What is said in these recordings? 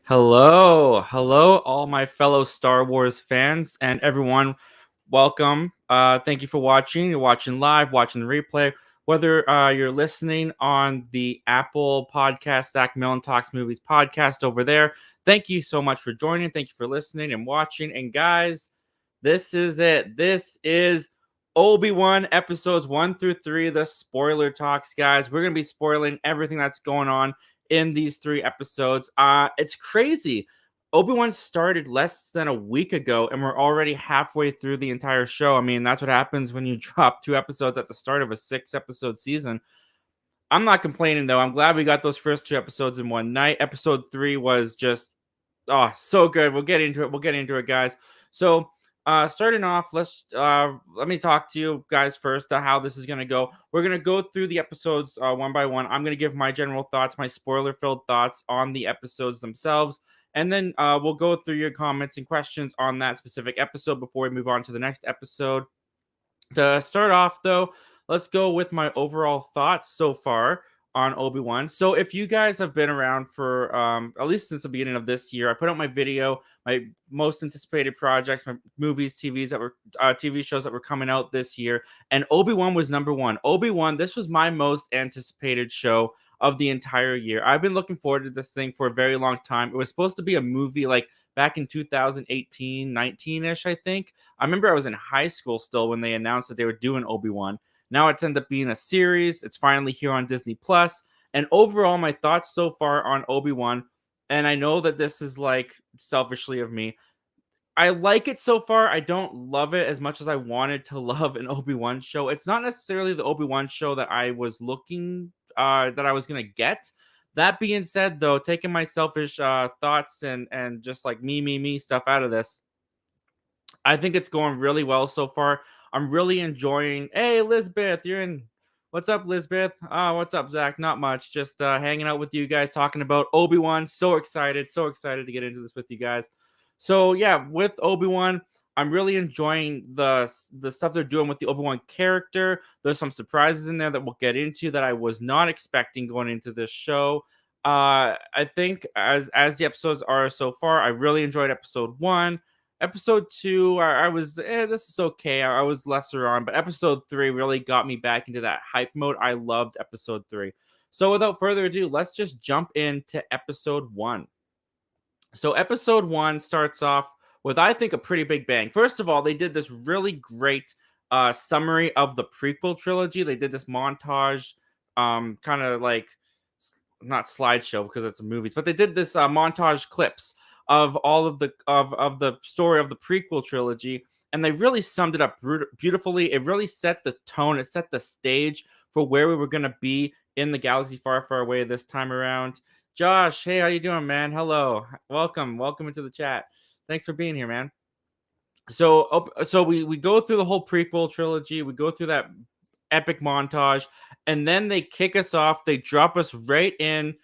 Hello, all my fellow Star Wars fans and everyone. Welcome. Thank you for watching. You're watching live, watching the replay. Whether you're listening on the Apple Podcast, Zach Milne Talks Movies podcast over there, thank you so much for joining. Thank you for listening and watching. And guys, this is it. This is Obi-Wan episodes 1 through 3, the spoiler talks, guys. We're gonna be spoiling everything that's going on in these 3 episodes. It's crazy. Obi-Wan started less than a week ago, and we're already halfway through the entire show. I mean, that's what happens when you drop 2 episodes at the start of a 6-episode season. I'm not complaining, though. I'm glad we got those first 2 episodes in one night. Episode 3 was just, so good. We'll get into it, guys. So, starting off, let me talk to you guys first how this is gonna go. We're gonna go through the episodes one by one. I'm gonna give my general thoughts, my spoiler-filled thoughts on the episodes themselves, and then we'll go through your comments and questions on that specific episode before we move on to the next episode. To start off, though, let's go with my overall thoughts so far on Obi-Wan. So if you guys have been around for at least since the beginning of this year, I put out my video, my most anticipated projects, my movies, TV shows that were coming out this year, and Obi-Wan was number one. Obi-Wan, this was my most anticipated show of the entire year. I've been looking forward to this thing for a very long time. It was supposed to be a movie like back in 2018, 19-ish, I think. I remember I was in high school still when they announced that they were doing Obi-Wan. Now it's ended up being a series. It's finally here on Disney Plus. And overall, my thoughts so far on Obi-Wan, and I know that this is like selfishly of me, I like it so far. I don't love it as much as I wanted to love an Obi-Wan show. It's not necessarily the Obi-Wan show that I was looking that I was gonna get. That being said, though, taking my selfish thoughts and just like me stuff out of this, I think it's going really well so far. I'm really enjoying. Hey, Lisbeth, you're in. What's up, Lisbeth? What's up, Zach? Not much. Just hanging out with you guys, talking about Obi-Wan. So excited to get into this with you guys. So yeah, with Obi-Wan, I'm really enjoying the stuff they're doing with the Obi-Wan character. There's some surprises in there that we'll get into that I was not expecting going into this show. I think as the episodes are so far, I really enjoyed episode 1. Episode 2, I was, this is okay. I was lesser on, but episode 3 really got me back into that hype mode. I loved episode 3. So without further ado, let's just jump into episode 1. So episode 1 starts off with, I think, a pretty big bang. First of all, they did this really great summary of the prequel trilogy. They did this montage, kind of like, not slideshow because it's movies, but they did this montage clips of all of the story of the prequel trilogy, and they really summed it up beautifully. It really set the tone. It set the stage for where we were going to be in the galaxy far, far away this time around. Josh, hey, how you doing, man? Hello, welcome into the chat. Thanks for being here, man. So we go through the whole prequel trilogy. We go through that epic montage, and then they kick us off. They drop us right in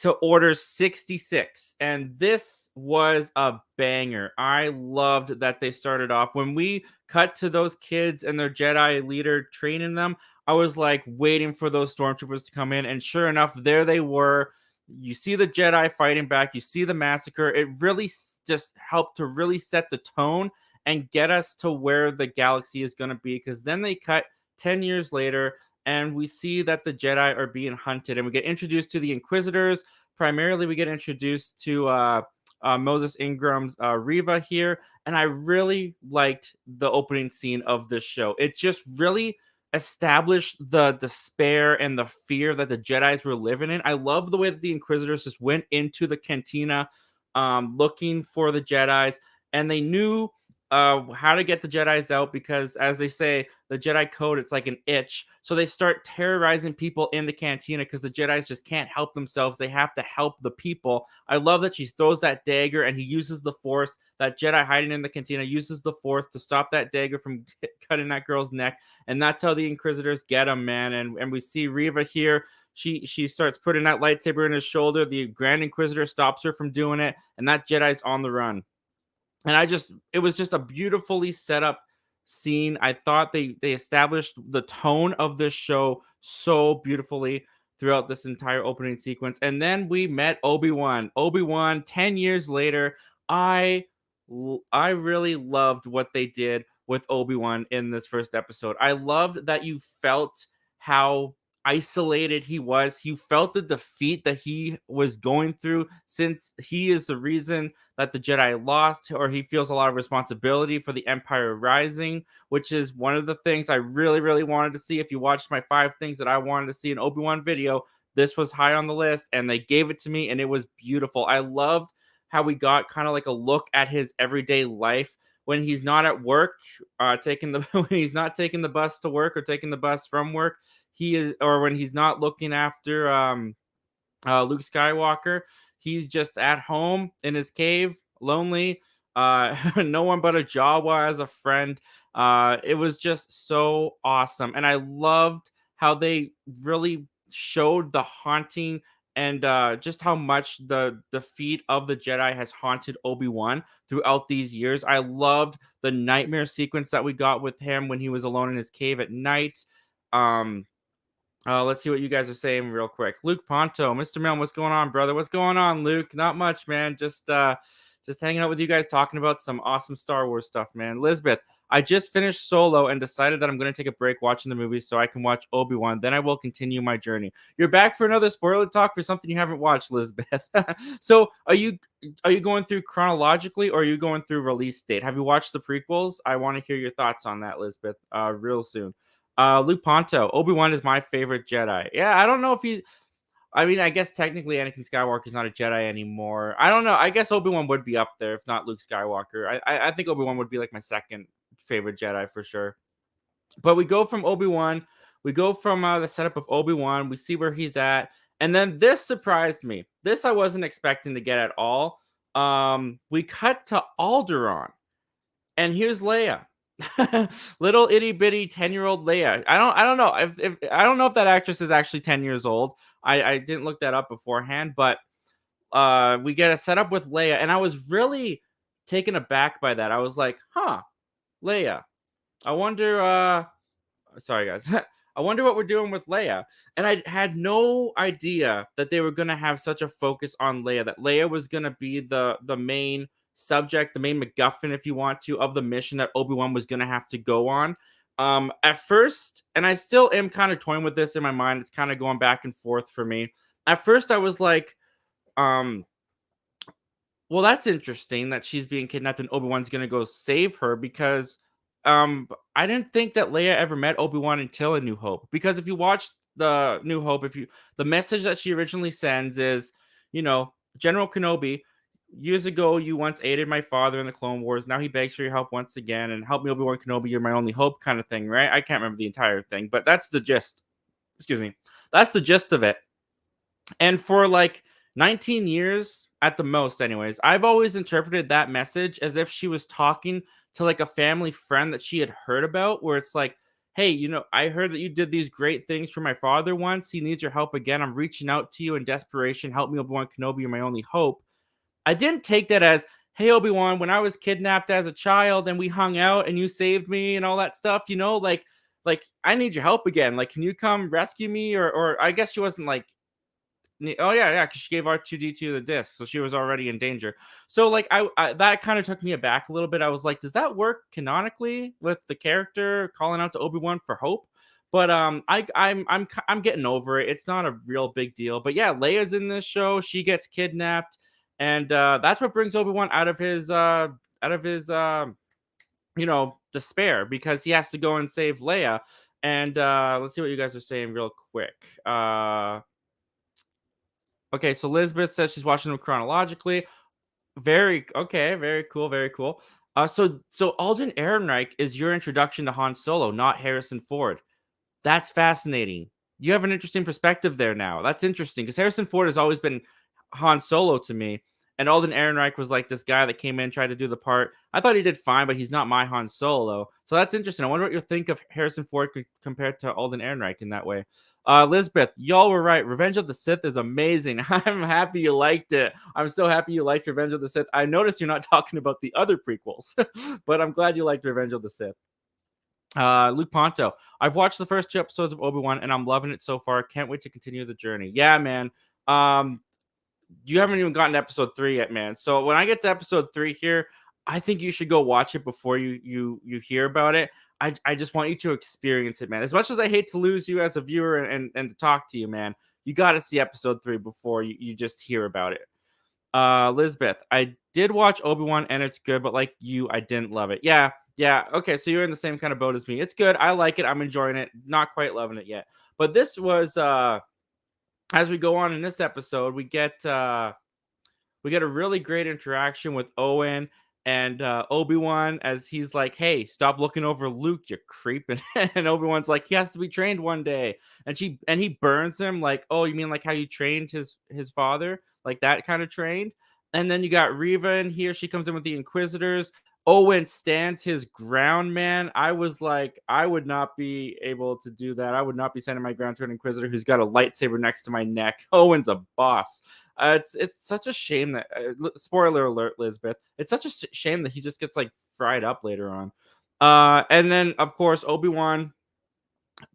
to Order 66, and this was a banger. I loved that they started off. When we cut to those kids and their Jedi leader training them, I was like waiting for those stormtroopers to come in, and sure enough, there they were. You see the Jedi fighting back, you see the massacre. It really just helped to really set the tone and get us to where the galaxy is going to be, because then they cut 10 years later, and we see that the Jedi are being hunted, and we get introduced to the Inquisitors. Primarily, we get introduced to Moses Ingram's Reva here, and I really liked the opening scene of this show. It just really established the despair and the fear that the Jedis were living in. I love the way that the Inquisitors just went into the cantina looking for the Jedis, and they knew how to get the Jedis out, because, as they say, the Jedi code, it's like an itch. So they start terrorizing people in the cantina because the Jedis just can't help themselves. They have to help the people. I love that she throws that dagger and he uses the Force. That Jedi hiding in the cantina uses the Force to stop that dagger from cutting that girl's neck. And that's how the Inquisitors get him, man. And we see Reva here. She starts putting that lightsaber in his shoulder. The Grand Inquisitor stops her from doing it, and that Jedi's on the run. And it was just a beautifully set up scene. I thought they established the tone of this show so beautifully throughout this entire opening sequence. And then we met Obi-Wan. Obi-Wan 10 years later. I I really loved what they did with Obi-Wan in this first episode. I loved that you felt how isolated he was. You felt the defeat that he was going through, since he is the reason that the Jedi lost, or he feels a lot of responsibility for the Empire rising, which is one of the things I really, really wanted to see. If you watched my 5 things that I wanted to see in Obi-Wan video, this was high on the list, and they gave it to me, and it was beautiful. I loved how we got kind of like a look at his everyday life when he's not at work, taking the when he's not taking the bus to work or taking the bus from work. He is, or when he's not looking after Luke Skywalker. He's just at home in his cave, lonely. No one but a Jawa as a friend. It was just so awesome, and I loved how they really showed the haunting and just how much the defeat of the Jedi has haunted Obi-Wan throughout these years. I loved the nightmare sequence that we got with him when he was alone in his cave at night. Um, let's see what you guys are saying real quick. Luke Ponto, Mr. Milne, what's going on, brother? What's going on, Luke? Not much, man. Just hanging out with you guys, talking about some awesome Star Wars stuff, man. Elizabeth, I just finished Solo and decided that I'm going to take a break watching the movies so I can watch Obi-Wan. Then I will continue my journey. You're back for another spoiler talk for something you haven't watched, Elizabeth. So are you going through chronologically, or are you going through release date? Have you watched the prequels? I want to hear your thoughts on that, Elizabeth, real soon. Luke Ponto, Obi-Wan is my favorite Jedi. Yeah, I don't know if he. I mean, I guess technically Anakin Skywalker is not a Jedi anymore. I don't know. I guess Obi-Wan would be up there if not Luke Skywalker. I think Obi-Wan would be like my second favorite Jedi for sure. But we go from Obi-Wan, we go from the setup of Obi-Wan, we see where he's at, and then this surprised me. This I wasn't expecting to get at all. We cut to Alderaan, and here's Leia. Little itty bitty 10-year-old Leia. I don't know if I don't know if that actress is actually 10 years old. I didn't look that up beforehand, but we get a setup with Leia, and I was really taken aback by that. I was like, huh, Leia. I wonder sorry guys. I wonder what we're doing with Leia. And I had no idea that they were gonna have such a focus on Leia, that Leia was gonna be the main subject, the main MacGuffin, if you want to, of the mission that Obi-Wan was gonna have to go on. At first, and I still am kind of toying with this in my mind, it's kind of going back and forth for me. At first, I was like, well, that's interesting that she's being kidnapped and Obi-Wan's gonna go save her, because I didn't think that Leia ever met Obi-Wan until A New Hope. Because if you watch the New Hope, the message that she originally sends is, General Kenobi, years ago you once aided my father in the Clone Wars. Now he begs for your help once again, and help me, Obi-Wan Kenobi, you're my only hope, kind of thing, right? I can't remember the entire thing, but that's the gist. Excuse me. That's the gist of it. And for like 19 years at the most, anyways, I've always interpreted that message as if she was talking to like a family friend that she had heard about, where it's like, hey, I heard that you did these great things for my father once. He needs your help again. I'm reaching out to you in desperation. Help me, Obi-Wan Kenobi. You're my only hope. I didn't take that as, hey, Obi-Wan, when I was kidnapped as a child and we hung out and you saved me and all that stuff, like I need your help again. Like, can you come rescue me? Or I guess she wasn't like, oh yeah, because she gave R2D2 the disc, so she was already in danger. So like, I that kind of took me aback a little bit. I was like, does that work canonically with the character calling out to Obi-Wan for hope? But I'm getting over it. It's not a real big deal. But yeah, Leia's in this show. She gets kidnapped, and that's what brings Obi-Wan out of his despair, because he has to go and save Leia. And let's see what you guys are saying real quick. Okay, so Elizabeth says she's watching them chronologically. Very cool, very cool. So Alden Ehrenreich is your introduction to Han Solo, not Harrison Ford. That's fascinating. You have an interesting perspective there now. That's interesting, because Harrison Ford has always been Han Solo to me, and Alden Ehrenreich was like this guy that came in, tried to do the part. I thought he did fine, but he's not my Han Solo. So that's interesting. I wonder what you think of Harrison Ford compared to Alden Ehrenreich in that way. Elizabeth, y'all were right. Revenge of the Sith is amazing. I'm happy you liked it. I'm so happy you liked Revenge of the Sith. I noticed you're not talking about the other prequels, but I'm glad you liked Revenge of the Sith. Luke Ponto. I've watched the first 2 episodes of Obi-Wan and I'm loving it so far. Can't wait to continue the journey. Yeah, man. Um, you haven't even gotten to episode 3 yet, man. So when I get to episode 3 here, I think you should go watch it before you hear about it. I just want you to experience it, man. As much as I hate to lose you as a viewer and to talk to you, man, you got to see episode 3 before you just hear about it. Lisbeth, I did watch Obi-Wan and it's good, but like you, I didn't love it. Yeah, yeah. Okay, so you're in the same kind of boat as me. It's good. I like it. I'm enjoying it. Not quite loving it yet. But this was as we go on in this episode, we get a really great interaction with Owen and Obi-Wan as he's like, "Hey, stop looking over Luke, you creep." And Obi-Wan's like, "He has to be trained one day." And he burns him like, "Oh, you mean like how you trained his father? Like that kind of trained?" And then you got Reva in here. She comes in with the Inquisitors. Owen stands his ground, man. I was like, I would not be able to do that. I would not be standing my ground to an Inquisitor who's got a lightsaber next to my neck. Owen's a boss. It's such a shame that spoiler alert, Lisbeth. It's such a shame that he just gets like fried up later on. And then of course Obi-Wan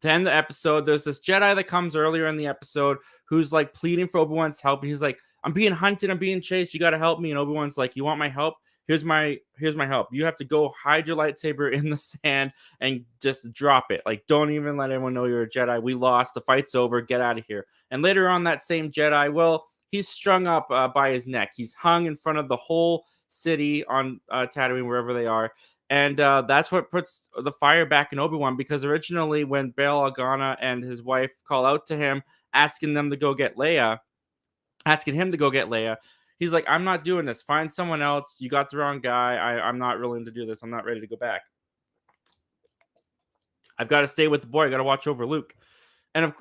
to end the episode. There's this Jedi that comes earlier in the episode who's like pleading for Obi-Wan's help. And he's like, "I'm being hunted. I'm being chased. You got to help me." And Obi-Wan's like, "You want my help? Here's my help. You have to go hide your lightsaber in the sand and just drop it. Like, don't even let anyone know you're a Jedi. We lost. The fight's over. Get out of here." And later on, that same Jedi, well, he's strung up by his neck. He's hung in front of the whole city on Tatooine, wherever they are. And that's what puts the fire back in Obi-Wan, because originally when Bail Organa and his wife call out to him, asking him to go get Leia, he's like, "I'm not doing this. Find someone else. You got the wrong guy. I'm not willing to do this. I'm not ready to go back. I've got to stay with the boy. I got to watch over Luke." And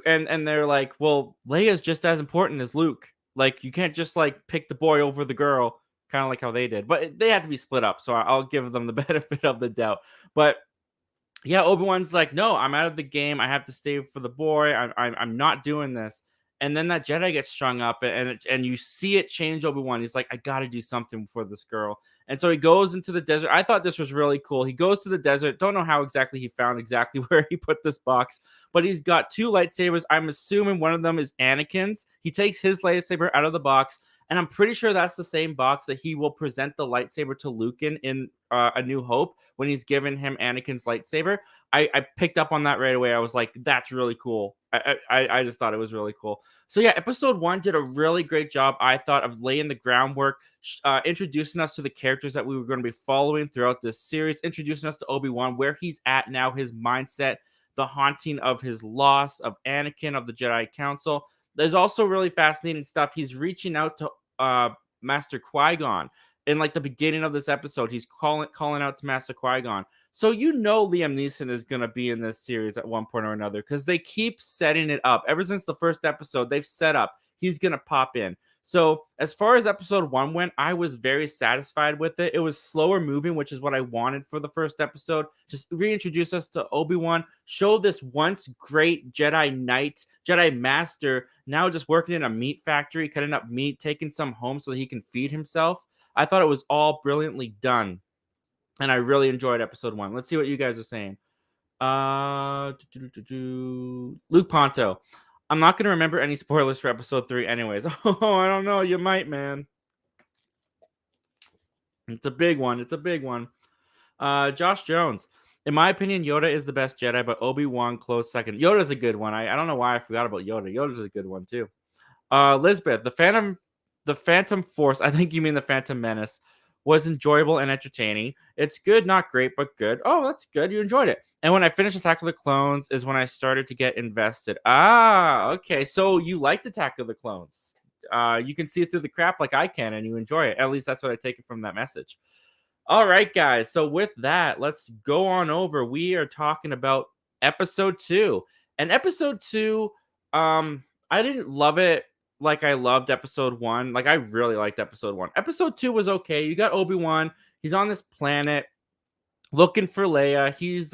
they're like, "Well, Leia's just as important as Luke. Like, you can't just like pick the boy over the girl, kind of like how they did." But they had to be split up, so I'll give them the benefit of the doubt. But yeah, Obi-Wan's like, "No, I'm out of the game. I have to stay for the boy. I'm not doing this." And then that Jedi gets strung up, and you see it change Obi-Wan. He's like, "I got to do something for this girl." And so he goes into the desert. I thought this was really cool. He goes to the desert. Don't know how exactly he found exactly where he put this box, but he's got 2 lightsabers. I'm assuming one of them is Anakin's. He takes his lightsaber out of the box, and I'm pretty sure that's the same box that he will present the lightsaber to Luke in A New Hope when he's given him Anakin's lightsaber. I picked up on that right away. I was like, "That's really cool." I just thought it was really cool. So yeah, episode 1 did a really great job, I thought, of laying the groundwork, introducing us to the characters that we were going to be following throughout this series, introducing us to Obi-Wan, where he's at now, his mindset, the haunting of his loss, of Anakin, of the Jedi Council. There's also really fascinating stuff. He's reaching out to Master Qui-Gon. In like the beginning of this episode, he's calling out to Master Qui-Gon. So you know Liam Neeson is going to be in this series at one point or another, because they keep setting it up. Ever since the first episode, they've set up he's going to pop in. So as far as episode 1 went, I was very satisfied with it. It was slower moving, which is what I wanted for the first episode. Just reintroduce us to Obi-Wan, show this once great Jedi Knight, Jedi Master, now just working in a meat factory, cutting up meat, taking some home so that he can feed himself. I thought it was all brilliantly done, and I really enjoyed episode 1. Let's see what you guys are saying. Luke Ponto. I'm not going to remember any spoilers for episode 3 anyways. Oh, I don't know. You might, man. It's a big one. Josh Jones. In my opinion, Yoda is the best Jedi, but Obi-Wan close second. Yoda's a good one. I don't know why I forgot about Yoda. Yoda's a good one, too. Lisbeth, the Phantom Force, I think you mean the Phantom Menace, was enjoyable and entertaining. It's good, not great, but good. Oh, that's good. You enjoyed it. And when I finished Attack of the Clones is when I started to get invested. Ah, okay. So you liked Attack of the Clones. You can see through the crap like I can, and you enjoy it. At least that's what I take it from that message. All right, guys. So with that, let's go on over. We are talking about episode 2. And episode 2, I didn't love it like I loved episode 1. Like, I really liked episode 1. Episode 2 was okay. You got Obi-Wan. He's on this planet looking for Leia. He is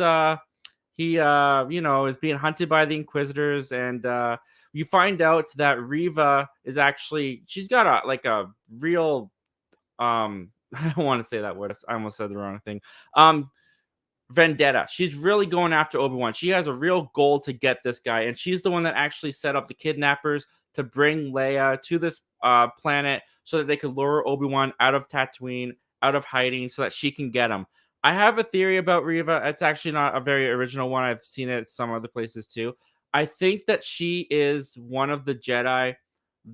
being hunted by the Inquisitors, and you find out that Reva is actually, she's got a real I don't want to say that word. I almost said the wrong thing. vendetta. She's really going after Obi-Wan. She has a real goal to get this guy, and she's the one that actually set up the kidnappers to bring Leia to this planet so that they could lure Obi-Wan out of Tatooine, out of hiding, so that she can get him. I have a theory about Reva. It's actually not a very original one. I've seen it some other places too. I think that she is one of the Jedi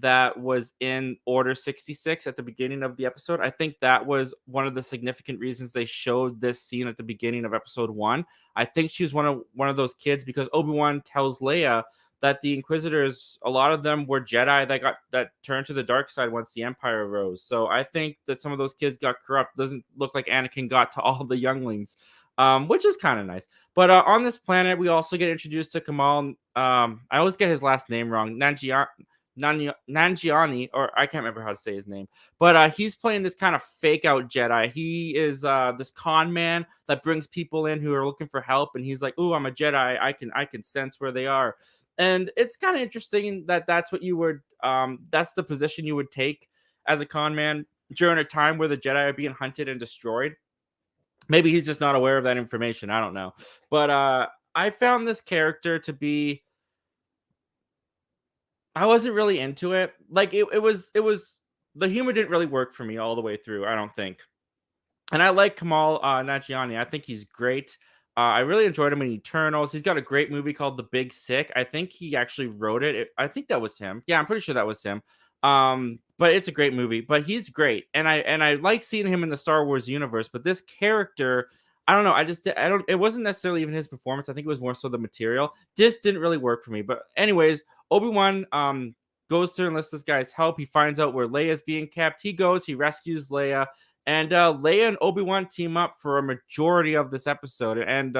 that was in Order 66 at the beginning of the episode. I think that was one of the significant reasons they showed this scene at the beginning of episode 1. I think she was one of those kids because Obi-Wan tells Leia that the Inquisitors, a lot of them were Jedi that turned to the dark side once the Empire rose. So I think that some of those kids got corrupt. Doesn't look like Anakin got to all the younglings, which is kind of nice. But on this planet, we also get introduced to Kumail. I always get his last name wrong. Nanjiani, or I can't remember how to say his name, but he's playing this kind of fake out Jedi. He is this con man that brings people in who are looking for help, and he's like, "Ooh, I'm a Jedi. I can sense where they are." And it's kind of interesting that that's what you would that's the position you would take as a con man during a time where the Jedi are being hunted and destroyed. Maybe he's just not aware of that information. I don't know, but I found this character to be I wasn't really into it. Like it was the humor didn't really work for me all the way through, I don't think. And I like Kamal Nanjiani. I think he's great. I really enjoyed him in Eternals. He's got a great movie called The Big Sick. I think he actually wrote it. I think that was him. Yeah, I'm pretty sure that was him. But it's a great movie. But he's great, and I like seeing him in the Star Wars universe. But this character, I don't know. I don't. It wasn't necessarily even his performance. I think it was more so the material. Just didn't really work for me. But anyways, Obi-Wan goes to enlist this guy's help. He finds out where Leia's being kept. He goes. He rescues Leia. And Leia and Obi-Wan team up for a majority of this episode and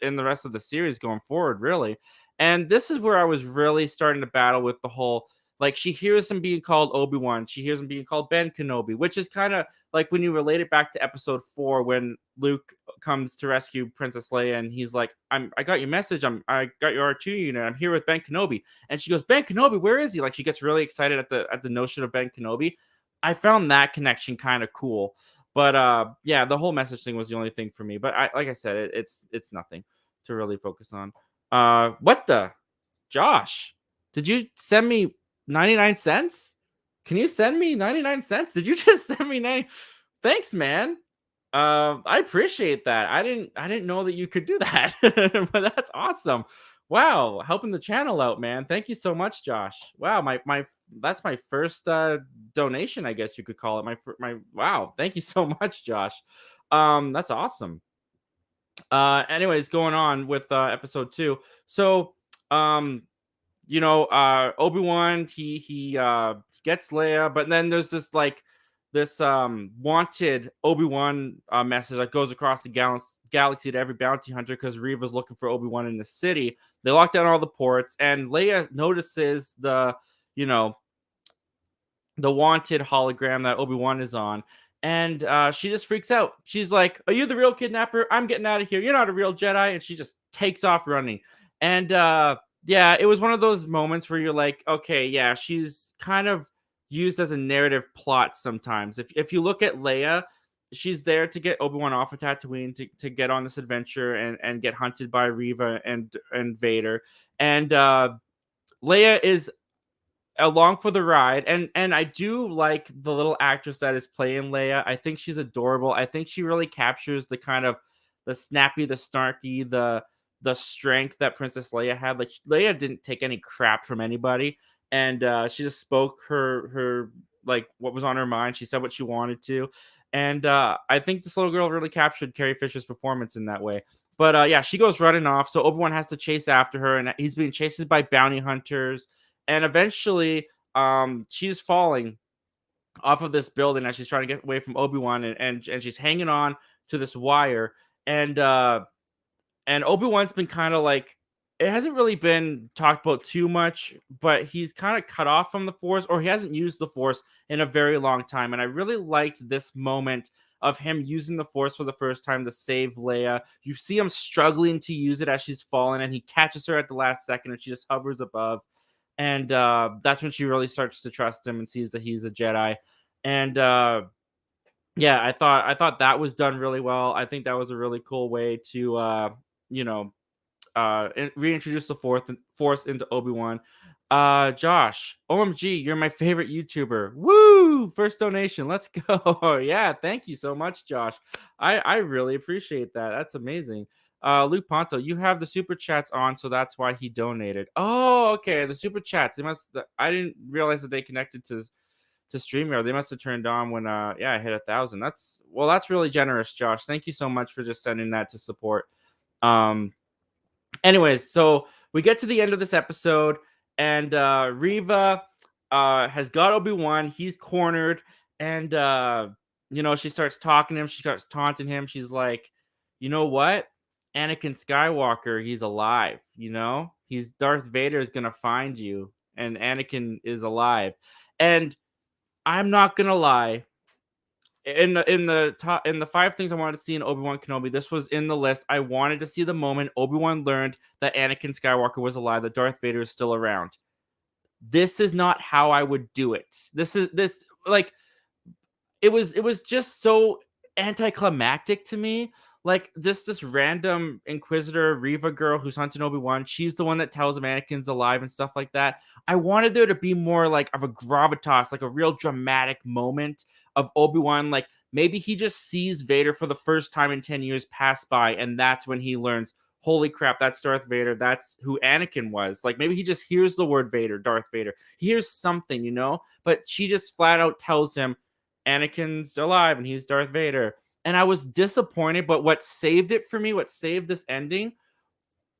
in the rest of the series going forward, really. And this is where I was really starting to battle with the whole like she hears him being called Obi-Wan, she hears him being called Ben Kenobi, which is kind of like when you relate it back to episode 4 when Luke comes to rescue Princess Leia and he's like, I got your message, I got your R2 unit, I'm here with Ben Kenobi. And she goes, Ben Kenobi, where is he? Like she gets really excited at the notion of Ben Kenobi. I found that connection kind of cool. But yeah, the whole message thing was the only thing for me. But like I said, it's nothing to really focus on. What the Josh? Did you send me 99 cents? Can you send me 99 cents? Did you just send me 90? Thanks, man. I appreciate that. I didn't know that you could do that. But that's awesome. Wow, helping the channel out, man. Thank you so much, Josh. Wow, my that's my first donation, I guess you could call it. My wow, thank you so much, Josh. That's awesome. Anyways, going on with episode 2. So, Obi-Wan he gets Leia, but then there's this wanted Obi-Wan message that goes across the galaxy to every bounty hunter because Reva's looking for Obi-Wan in the city. They lock down all the ports, and Leia notices you know the wanted hologram that Obi-Wan is on. And she just freaks out. She's like, "Are you the real kidnapper? I'm getting out of here. You're not a real Jedi." And she just takes off running. And yeah, it was one of those moments where you're like, okay, yeah, she's kind of used as a narrative plot sometimes. If you look at Leia, she's there to get Obi-Wan off of Tatooine to get on this adventure and get hunted by Reva and Vader. And Leia is along for the ride, and I do like the little actress that is playing Leia. I think she's adorable. I think she really captures the kind of the snappy, the snarky, the strength that Princess Leia had. Like Leia didn't take any crap from anybody, and she just spoke her like what was on her mind. She said what she wanted to, and I think this little girl really captured Carrie Fisher's performance in that way. But yeah, she goes running off, so Obi-Wan has to chase after her, and he's being chased by bounty hunters. And eventually, she's falling off of this building as she's trying to get away from Obi-Wan, and she's hanging on to this wire. And Obi-Wan's been kind of like, it hasn't really been talked about too much, but he's kind of cut off from the Force, or he hasn't used the Force in a very long time. And I really liked this moment of him using the Force for the first time to save Leia. You see him struggling to use it as she's falling, and he catches her at the last second, and she just hovers above. And that's when she really starts to trust him and sees that he's a Jedi. And yeah, I thought that was done really well. I think that was a really cool way to you know, reintroduce the force into Obi-Wan. Josh, OMG, you're my favorite YouTuber. Woo! First donation. Let's go. Yeah, thank you so much, Josh. I really appreciate that. That's amazing. Luke Ponto, you have the super chats on, so that's why he donated. Oh, okay. The super chats. They must. I didn't realize that they connected to StreamYard. They must have turned on when yeah, I hit 1,000. That's really generous, Josh. Thank you so much for just sending that to support. Um Anyways, so we get to the end of this episode, and Reva has got Obi-Wan. He's cornered, and she starts talking to him. She starts taunting him. She's like, you know what? Anakin Skywalker, he's alive. He's Darth Vader is gonna find you, and Anakin is alive. And I'm not gonna lie, in the five things I wanted to see in Obi-Wan Kenobi, this was in the list. I wanted to see the moment Obi-Wan learned that Anakin Skywalker was alive, that Darth Vader is still around. This is not how I would do it. This like it was just so anticlimactic to me. Like this random Inquisitor Reva girl who's hunting Obi-Wan, she's the one that tells him Anakin's alive and stuff like that. I wanted there to be more like of a gravitas, like a real dramatic moment of Obi-Wan. Like maybe he just sees Vader for the first time in 10 years pass by, and that's when he learns, holy crap, that's Darth Vader. That's who Anakin was. Like maybe he just hears the word Vader, Darth Vader. He hears something. But she just flat out tells him Anakin's alive and he's Darth Vader. And I was disappointed, but what saved it for me, what saved this ending,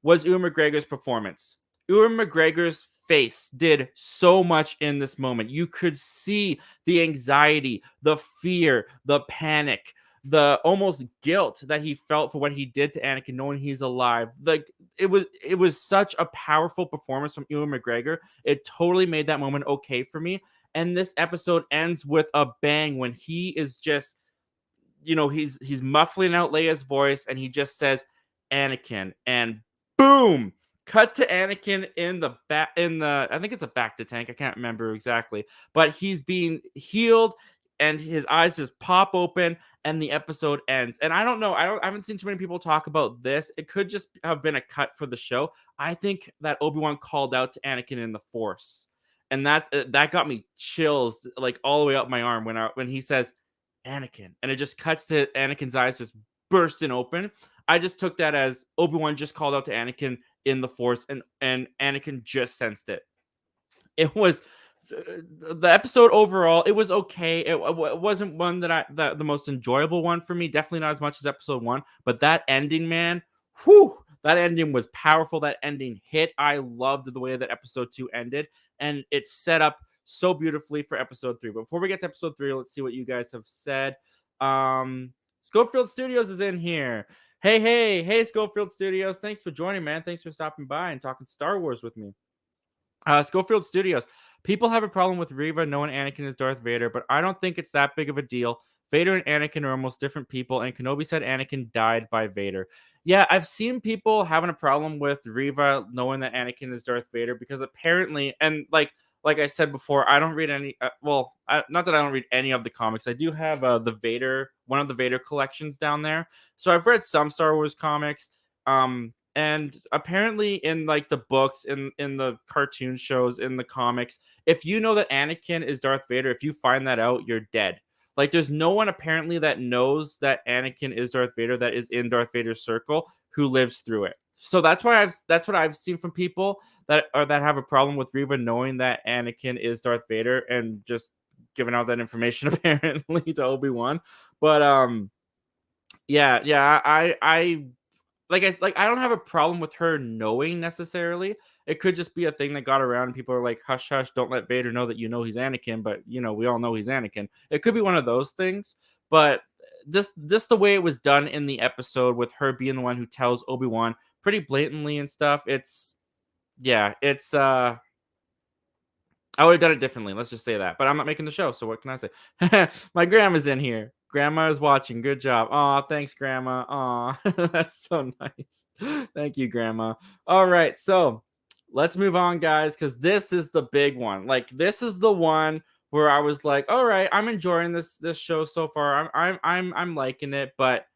was Ewan McGregor's performance. Ewan McGregor's face did so much in this moment. You could see the anxiety, the fear, the panic, the almost guilt that he felt for what he did to Anakin, knowing he's alive. Like it was such a powerful performance from Ewan McGregor. It totally made that moment okay for me. And this episode ends with a bang when he is just, he's muffling out Leia's voice, and he just says Anakin, and boom, cut to Anakin in the back, I think it's a back to tank, I can't remember exactly, but he's being healed, and his eyes just pop open, and the episode ends. And I don't know, I haven't seen too many people talk about this. It could just have been a cut for the show. I think that Obi-Wan called out to Anakin in the Force, and that got me chills like all the way up my arm when he says Anakin, and it just cuts to Anakin's eyes just bursting open. I just took that as Obi-Wan just called out to Anakin in the Force, and Anakin just sensed it. It was the episode overall. It was okay. It wasn't one the most enjoyable one for me. Definitely not as much as episode 1. But that ending, man, whew, that ending was powerful. That ending hit. I loved the way that episode 2 ended, and it set up so beautifully for episode 3. But before we get to episode 3, let's see what you guys have said. Schofield Studios is in here. Hey, Schofield Studios. Thanks for joining, man. Thanks for stopping by and talking Star Wars with me. Schofield Studios. People have a problem with Reva knowing Anakin is Darth Vader, but I don't think it's that big of a deal. Vader and Anakin are almost different people, and Kenobi said Anakin died by Vader. Yeah, I've seen people having a problem with Reva knowing that Anakin is Darth Vader because apparently, and like I said before, I don't read any. Not that I don't read any of the comics. I do have one of the Vader collections down there. So I've read some Star Wars comics. And apparently in like the books, in the cartoon shows, in the comics, if you know that Anakin is Darth Vader, if you find that out, you're dead. Like there's no one apparently that knows that Anakin is Darth Vader that is in Darth Vader's circle who lives through it. So that's what I've seen from people that have a problem with Reva knowing that Anakin is Darth Vader and just giving out that information apparently to Obi-Wan. But yeah, I don't have a problem with her knowing necessarily. It could just be a thing that got around and people are like, hush, hush, don't let Vader know that he's Anakin, but we all know he's Anakin. It could be one of those things, but just the way it was done in the episode with her being the one who tells Obi-Wan pretty blatantly and stuff, it's I would have done it differently. Let's just say that. But I'm not making the show, so what can I say? My grandma's in here. Grandma is watching. Good job. Aw, thanks, Grandma. Aw, that's so nice. Thank you, Grandma. All right, so let's move on, guys, because this is the big one. Like, this is the one where I was like, all right, I'm enjoying this show so far. I'm liking it, but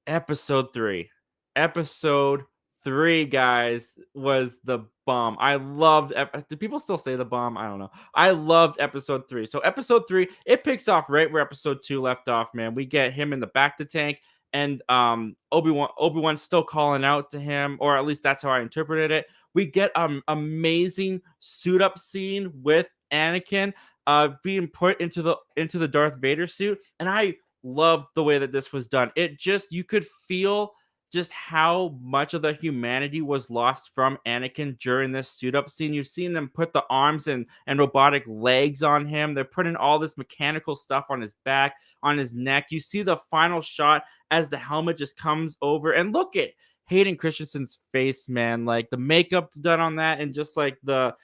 Episode 3. Episode 3, guys, was the bomb. I loved do people still say the bomb? I don't know. I loved episode 3. So episode 3, it picks off right where episode 2 left off, man. We get him in the back to tank and Obi-Wan's still calling out to him, or at least that's how I interpreted it. We get amazing suit up scene with Anakin being put into the Darth Vader suit, and I loved the way that this was done. It just, you could feel just how much of the humanity was lost from Anakin during this suit up scene. You've seen them put the arms and robotic legs on him. They're putting all this mechanical stuff on his back, on his neck. You see the final shot as the helmet just comes over, and look at Hayden Christensen's face, man. Like the makeup done on that, and just like the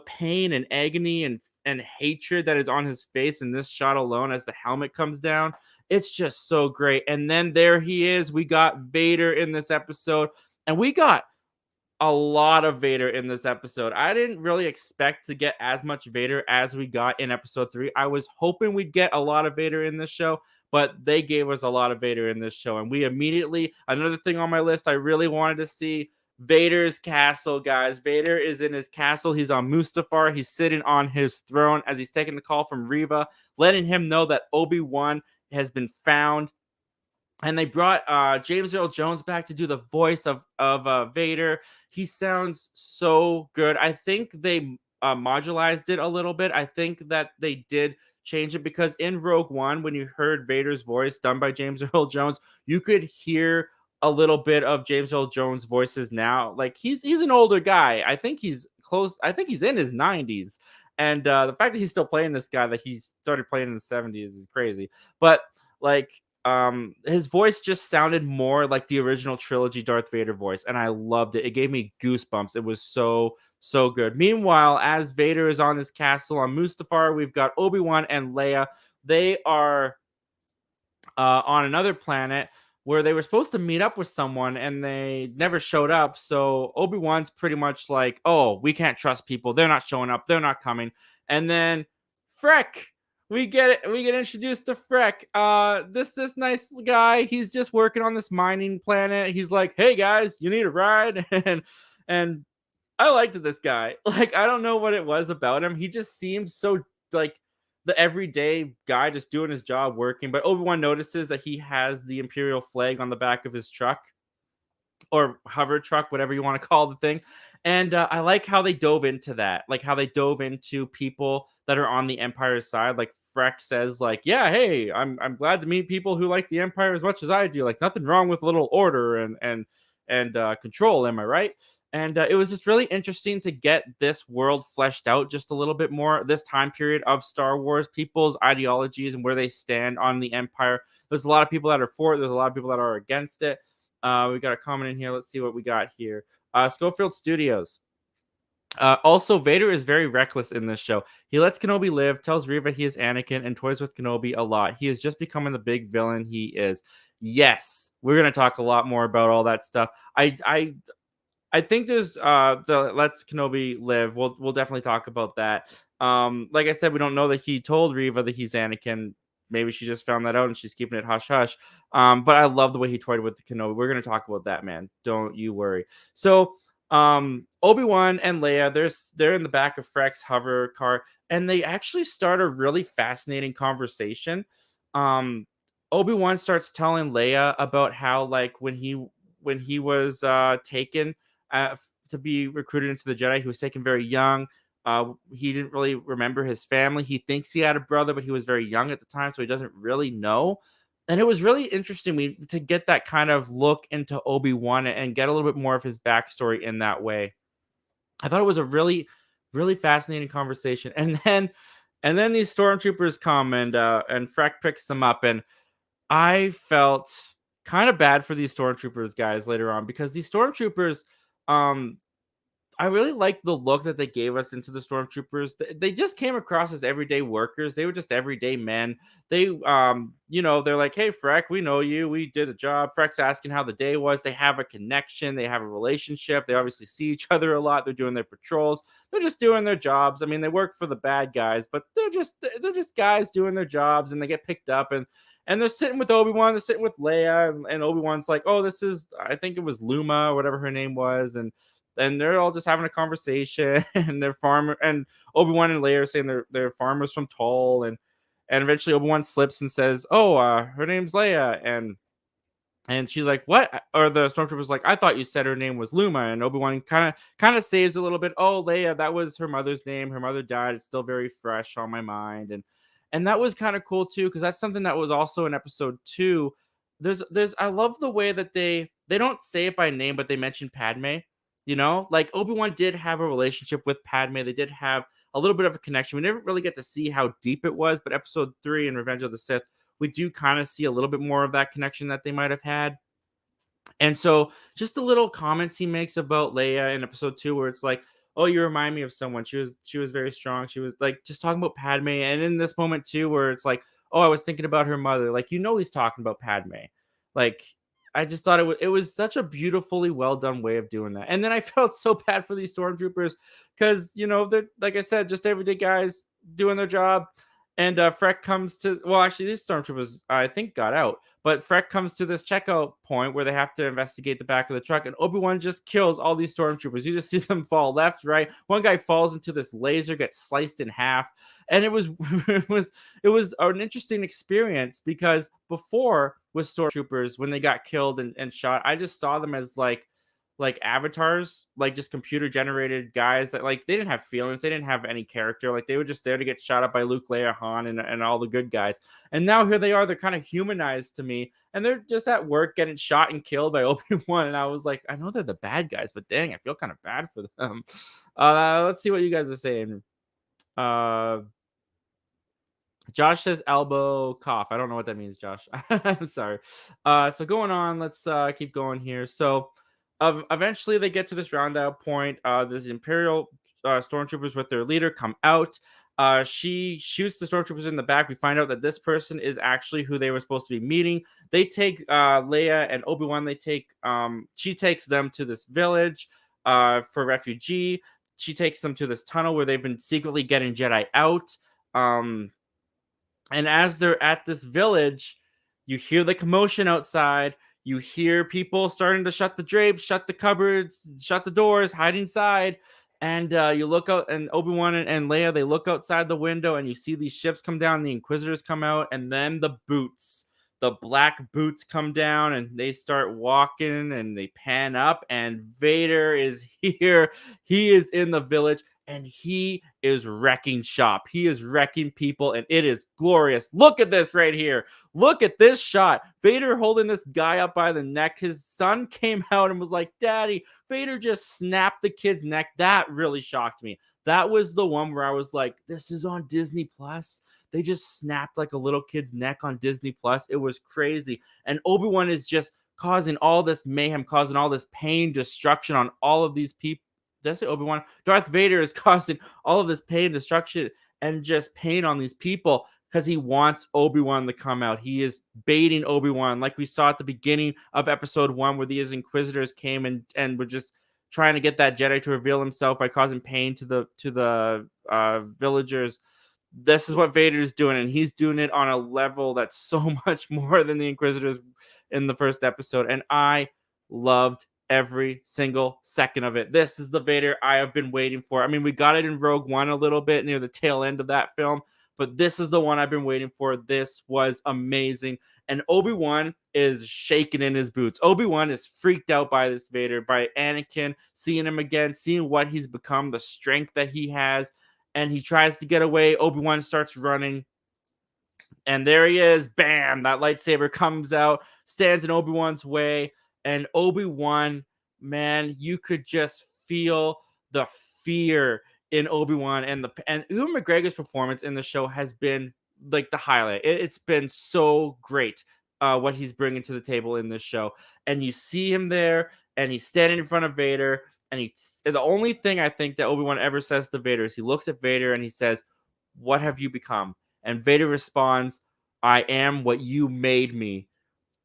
pain and agony and hatred that is on his face in this shot alone as the helmet comes down. It's just so great. And then there he is. We got Vader in this episode, and we got a lot of Vader in this episode. I didn't really expect to get as much Vader as we got in episode 3. I was hoping we'd get a lot of Vader in this show, but they gave us a lot of Vader in this show. And we immediately, another thing on my list, I really wanted to see Vader's castle, guys. Vader is in his castle. He's on Mustafar. He's sitting on his throne as he's taking the call from Reva, letting him know that Obi-Wan has been found. And they brought James Earl Jones back to do the voice of Vader. He sounds so good. I think they modularized it a little bit. I think that they did change it, because in Rogue One, when you heard Vader's voice done by James Earl Jones, you could hear a little bit of James Earl Jones' voices now. Like he's an older guy. I think he's close. I think he's in his 90s. And the fact that he's still playing this guy that he started playing in the 70s is crazy. But like his voice just sounded more like the original trilogy Darth Vader voice, and I loved it. It gave me goosebumps. It was so good. Meanwhile, as Vader is on his castle on Mustafar, we've got Obi-Wan and Leia. They are on another planet where they were supposed to meet up with someone and they never showed up. So Obi-Wan's pretty much like, oh, we can't trust people. They're not showing up. They're not coming. And then Freck, we get introduced to Freck. This nice guy. He's just working on this mining planet. He's like, hey guys, you need a ride? And I liked this guy. Like, I don't know what it was about him. He just seemed so like the everyday guy just doing his job, working. But Obi-Wan notices that he has the Imperial flag on the back of his truck, or hover truck, whatever you want to call the thing. And I like how they dove into that, like how they dove into people that are on the Empire's side. Like Freck says, like, yeah, hey, I'm glad to meet people who like the Empire as much as I do. Like nothing wrong with a little order and control. Am I right? And it was just really interesting to get this world fleshed out just a little bit more. This time period of Star Wars, people's ideologies and where they stand on the Empire. There's a lot of people that are for it. There's a lot of people that are against it. We got a comment in here. Let's see what we got here. Schofield Studios. Also, Vader is very reckless in this show. He lets Kenobi live, tells Reva he is Anakin, and toys with Kenobi a lot. He is just becoming the big villain he is. Yes, we're gonna talk a lot more about all that stuff. I think there's the lets Kenobi live. We'll definitely talk about that. Like I said, we don't know that he told Reva that he's Anakin. Maybe she just found that out and she's keeping it hush hush. But I love the way he toyed with the Kenobi. We're gonna talk about that, man. Don't you worry. So Obi-Wan and Leia, they're in the back of Freck's hover car, and they actually start a really fascinating conversation. Obi-Wan starts telling Leia about how, like, when he was taken to be recruited into the Jedi, he was taken very young. He didn't really remember his family. He thinks he had a brother, but he was very young at the time, so he doesn't really know. And it was really interesting to get that kind of look into Obi-Wan and get a little bit more of his backstory in that way. I thought it was a really, really fascinating conversation. And then these stormtroopers come and Freck picks them up, and I felt kind of bad for these stormtroopers guys later on, because these stormtroopers, I really like the look that they gave us into the stormtroopers. They just came across as everyday workers. They were just everyday men. They, they're like, "Hey, Freck, we know you. We did a job." Freck's asking how the day was. They have a connection. They have a relationship. They obviously see each other a lot. They're doing their patrols. They're just doing their jobs. I mean, they work for the bad guys, but they're just guys doing their jobs, and they get picked up and they're sitting with Obi-Wan. They're sitting with Leia, and Obi-Wan's like, "Oh, this is, I think it was Luma, or whatever her name was," and they're all just having a conversation and they're farmer and Obi-Wan and Leia are saying they're farmers from Tull and eventually Obi-Wan slips and says, "Oh, her name's Leia." And she's like, "What?" Or the stormtrooper's like, "I thought you said her name was Luma." And Obi-Wan kind of saves a little bit. "Oh, Leia, that was her mother's name. Her mother died. It's still very fresh on my mind." And that was kind of cool too, because that's something that was also in episode 2. There's I love the way that they don't say it by name, but they mention Padme. Like Obi-Wan did have a relationship with Padme. They did have a little bit of a connection. We never really get to see how deep it was, but episode 3 in Revenge of the Sith, we do kind of see a little bit more of that connection that they might have had. And so just the little comments he makes about Leia in episode 2 where it's like, "Oh, you remind me of someone. She was very strong." She was like just talking about Padme. And in this moment too where it's like, "Oh, I was thinking about her mother." Like he's talking about Padme. Like I just thought it was such a beautifully well done way of doing that. And then I felt so bad for these stormtroopers cuz they're, like I said, just everyday guys doing their job. And Freck comes to, well, actually, these stormtroopers, I think, got out. But Freck comes to this checkout point where they have to investigate the back of the truck, and Obi-Wan just kills all these stormtroopers. You just see them fall left, right. One guy falls into this laser, gets sliced in half, and it was it was an interesting experience because before with stormtroopers, when they got killed and shot, I just saw them as like avatars, like just computer generated guys that like they didn't have feelings, they didn't have any character, like they were just there to get shot up by Luke, Leia, Han, and all the good guys. And now here they are, they're kind of humanized to me, and they're just at work getting shot and killed by Obi-Wan. And I was like, I know they're the bad guys, but dang, I feel kind of bad for them. Let's see what you guys are saying. uh Josh says elbow cough. I don't know what that means, Josh. I'm sorry. So going on, let's keep going here. So eventually they get to this roundout point. This Imperial stormtroopers with their leader come out. She shoots the stormtroopers in the back. We find out that this person is actually who they were supposed to be meeting. They take Leia and Obi-Wan. She takes them to this village for refugee. She takes them to this tunnel where they've been secretly getting Jedi out. And as they're at this village, you hear the commotion outside. You hear people starting to shut the drapes, shut the cupboards, shut the doors, hide inside. And you look out, and Obi-Wan and Leia, they look outside the window, and you see these ships come down. The Inquisitors come out, and then the black boots come down, and they start walking, and they pan up, and Vader is here. He is in the village, and he is wrecking shop. He is wrecking people, and it is glorious. Look at this right here. Look at this shot. Vader holding this guy up by the neck. His son came out and was like, "Daddy." Vader just snapped the kid's neck. That really shocked me. That was the one where I was like, this is on Disney Plus. They just snapped like a little kid's neck on Disney Plus. It was crazy. And Obi-Wan is just causing all this mayhem, causing all this pain, destruction on all of these people. Did I say Obi-Wan? Darth Vader is causing all of this pain, destruction, and just pain on these people because he wants Obi-Wan to come out. He is baiting Obi-Wan, like we saw at the beginning of episode 1, where these Inquisitors came and were just trying to get that Jedi to reveal himself by causing pain to the villagers. This is what Vader is doing, and he's doing it on a level that's so much more than the Inquisitors in the first episode. And I loved every single second of it. This is the Vader I have been waiting for. I mean, we got it in Rogue One a little bit near the tail end of that film, but this is the one I've been waiting for. This was amazing. And Obi-Wan is shaking in his boots. Obi-Wan is freaked out by this Vader, by Anakin, seeing him again, seeing what he's become, the strength that he has. And he tries to get away. Obi-Wan starts running. And there he is. Bam! That lightsaber comes out, stands in Obi-Wan's way. And Obi-Wan, man, you could just feel the fear in Obi-Wan. And Ewan McGregor's performance in the show has been like the highlight. It's been so great. what he's bringing to the table in this show. And you see him there, and he's standing in front of Vader, and the only thing I think that Obi-Wan ever says to Vader is he looks at Vader and he says, "What have you become?" And Vader responds, "I am what you made me."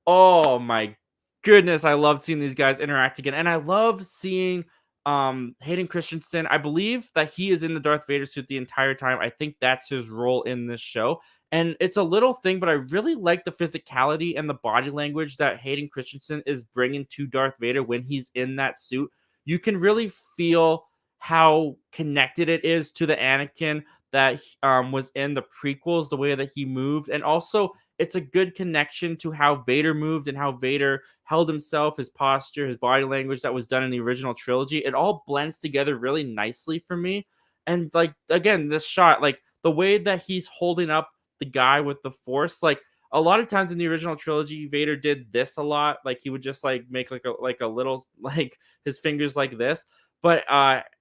Oh my goodness, I love seeing these guys interact again. And I love seeing Hayden Christensen. I believe that he is in the Darth Vader suit the entire time. I think that's his role in this show. And it's a little thing, but I really like the physicality and the body language that Hayden Christensen is bringing to Darth Vader when he's in that suit. You can really feel how connected it is to the Anakin that was in the prequels, the way that he moved. And also, it's a good connection to how Vader moved and how Vader held himself, his posture, his body language that was done in the original trilogy. It all blends together really nicely for me. And like, again, this shot, like the way that he's holding up the guy with the Force, like a lot of times in the original trilogy, Vader did this a lot. Like he would just like make like a little like his fingers like this. But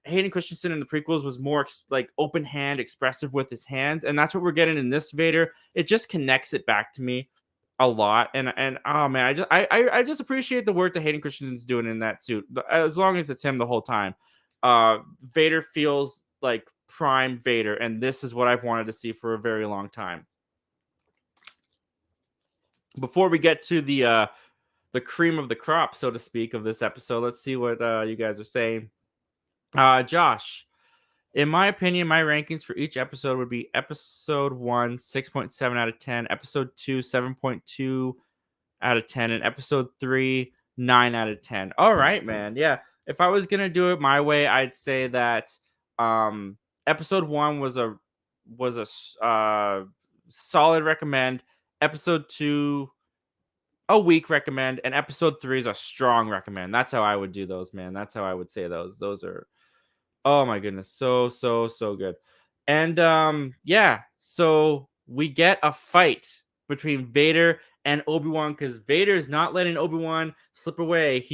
Hayden Christensen in the prequels was more like open hand, expressive with his hands, and that's what we're getting in this Vader. It just connects it back to me a lot, and oh man, I just appreciate the work that Hayden Christensen's doing in that suit. As long as it's him the whole time, Vader feels like prime Vader, and this is what I've wanted to see for a very long time. Before we get to the cream of the crop, so to speak, of this episode, let's see what you guys are saying. Josh, in my opinion, my rankings for each episode would be episode 1, 6.7 out of 10, episode 2, 7.2 out of 10, and episode 3, 9 out of 10. All right, man. Yeah. If I was going to do it my way, I'd say that episode 1 was a solid recommend, episode 2 a weak recommend, and episode 3 is a strong recommend. That's how I would do those, man. That's how I would say those. Those are, oh my goodness, so good. And yeah, so we get a fight between Vader and Obi-Wan because Vader is not letting Obi-Wan slip away.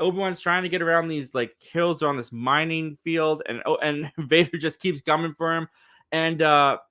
Obi-Wan's trying to get around these like hills on this mining field, and Vader just keeps coming for him. And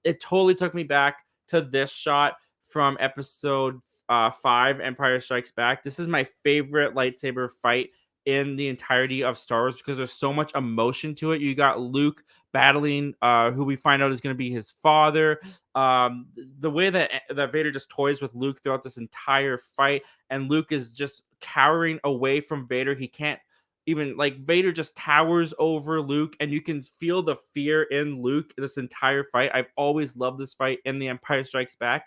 it totally took me back to this shot from episode 5, Empire Strikes Back. This is my favorite lightsaber fight in the entirety of Star Wars because there's so much emotion to it. You got Luke battling who we find out is going to be his father. The way that Vader just toys with Luke throughout this entire fight, and Luke is just cowering away from Vader. He can't even, like, Vader just towers over Luke, and you can feel the fear in Luke this entire fight. I've always loved this fight in The Empire Strikes Back.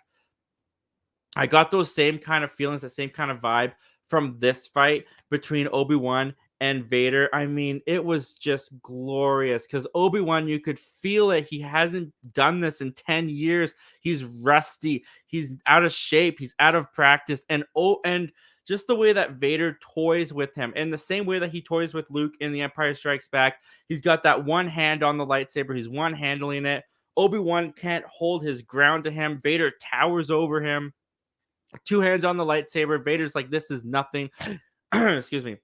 I got those same kind of feelings, the same kind of vibe from this fight between Obi-Wan and Vader. I mean, it was just glorious because Obi-Wan, you could feel it. He hasn't done this in 10 years. He's rusty. He's out of shape. He's out of practice. And just the way that Vader toys with him, in the same way that he toys with Luke in The Empire Strikes Back, he's got that one hand on the lightsaber. He's one handling it. Obi-Wan can't hold his ground to him. Vader towers over him. 2 hands on the lightsaber. Vader's like, this is nothing. Excuse me.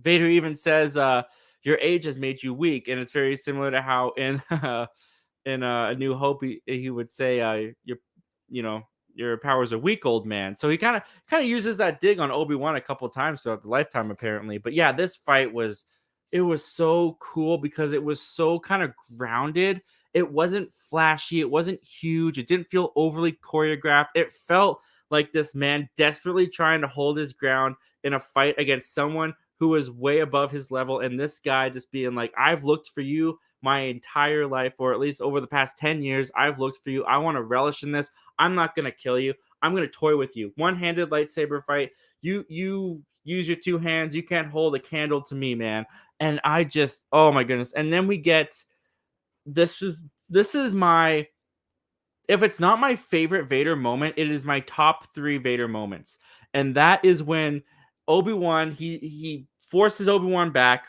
Vader even says, your age has made you weak. And it's very similar to how in A New Hope, he would say, your powers are weak, old man. So he kind of uses that dig on Obi-Wan a couple of times throughout the lifetime, apparently. But yeah, this fight was so cool because it was so kind of grounded. It wasn't flashy. It wasn't huge. It didn't feel overly choreographed. It felt like this man desperately trying to hold his ground in a fight against someone who was way above his level. And this guy just being like, I've looked for you my entire life, or at least over the past 10 years, I've looked for you. I want to relish in this. I'm not going to kill you. I'm going to toy with you. One-handed lightsaber fight. You use your 2 hands. You can't hold a candle to me, man. And I just, oh my goodness. And then we get, this is my, if it's not my favorite Vader moment, it is my top 3 Vader moments. And that is when Obi-Wan, he forces Obi-Wan back.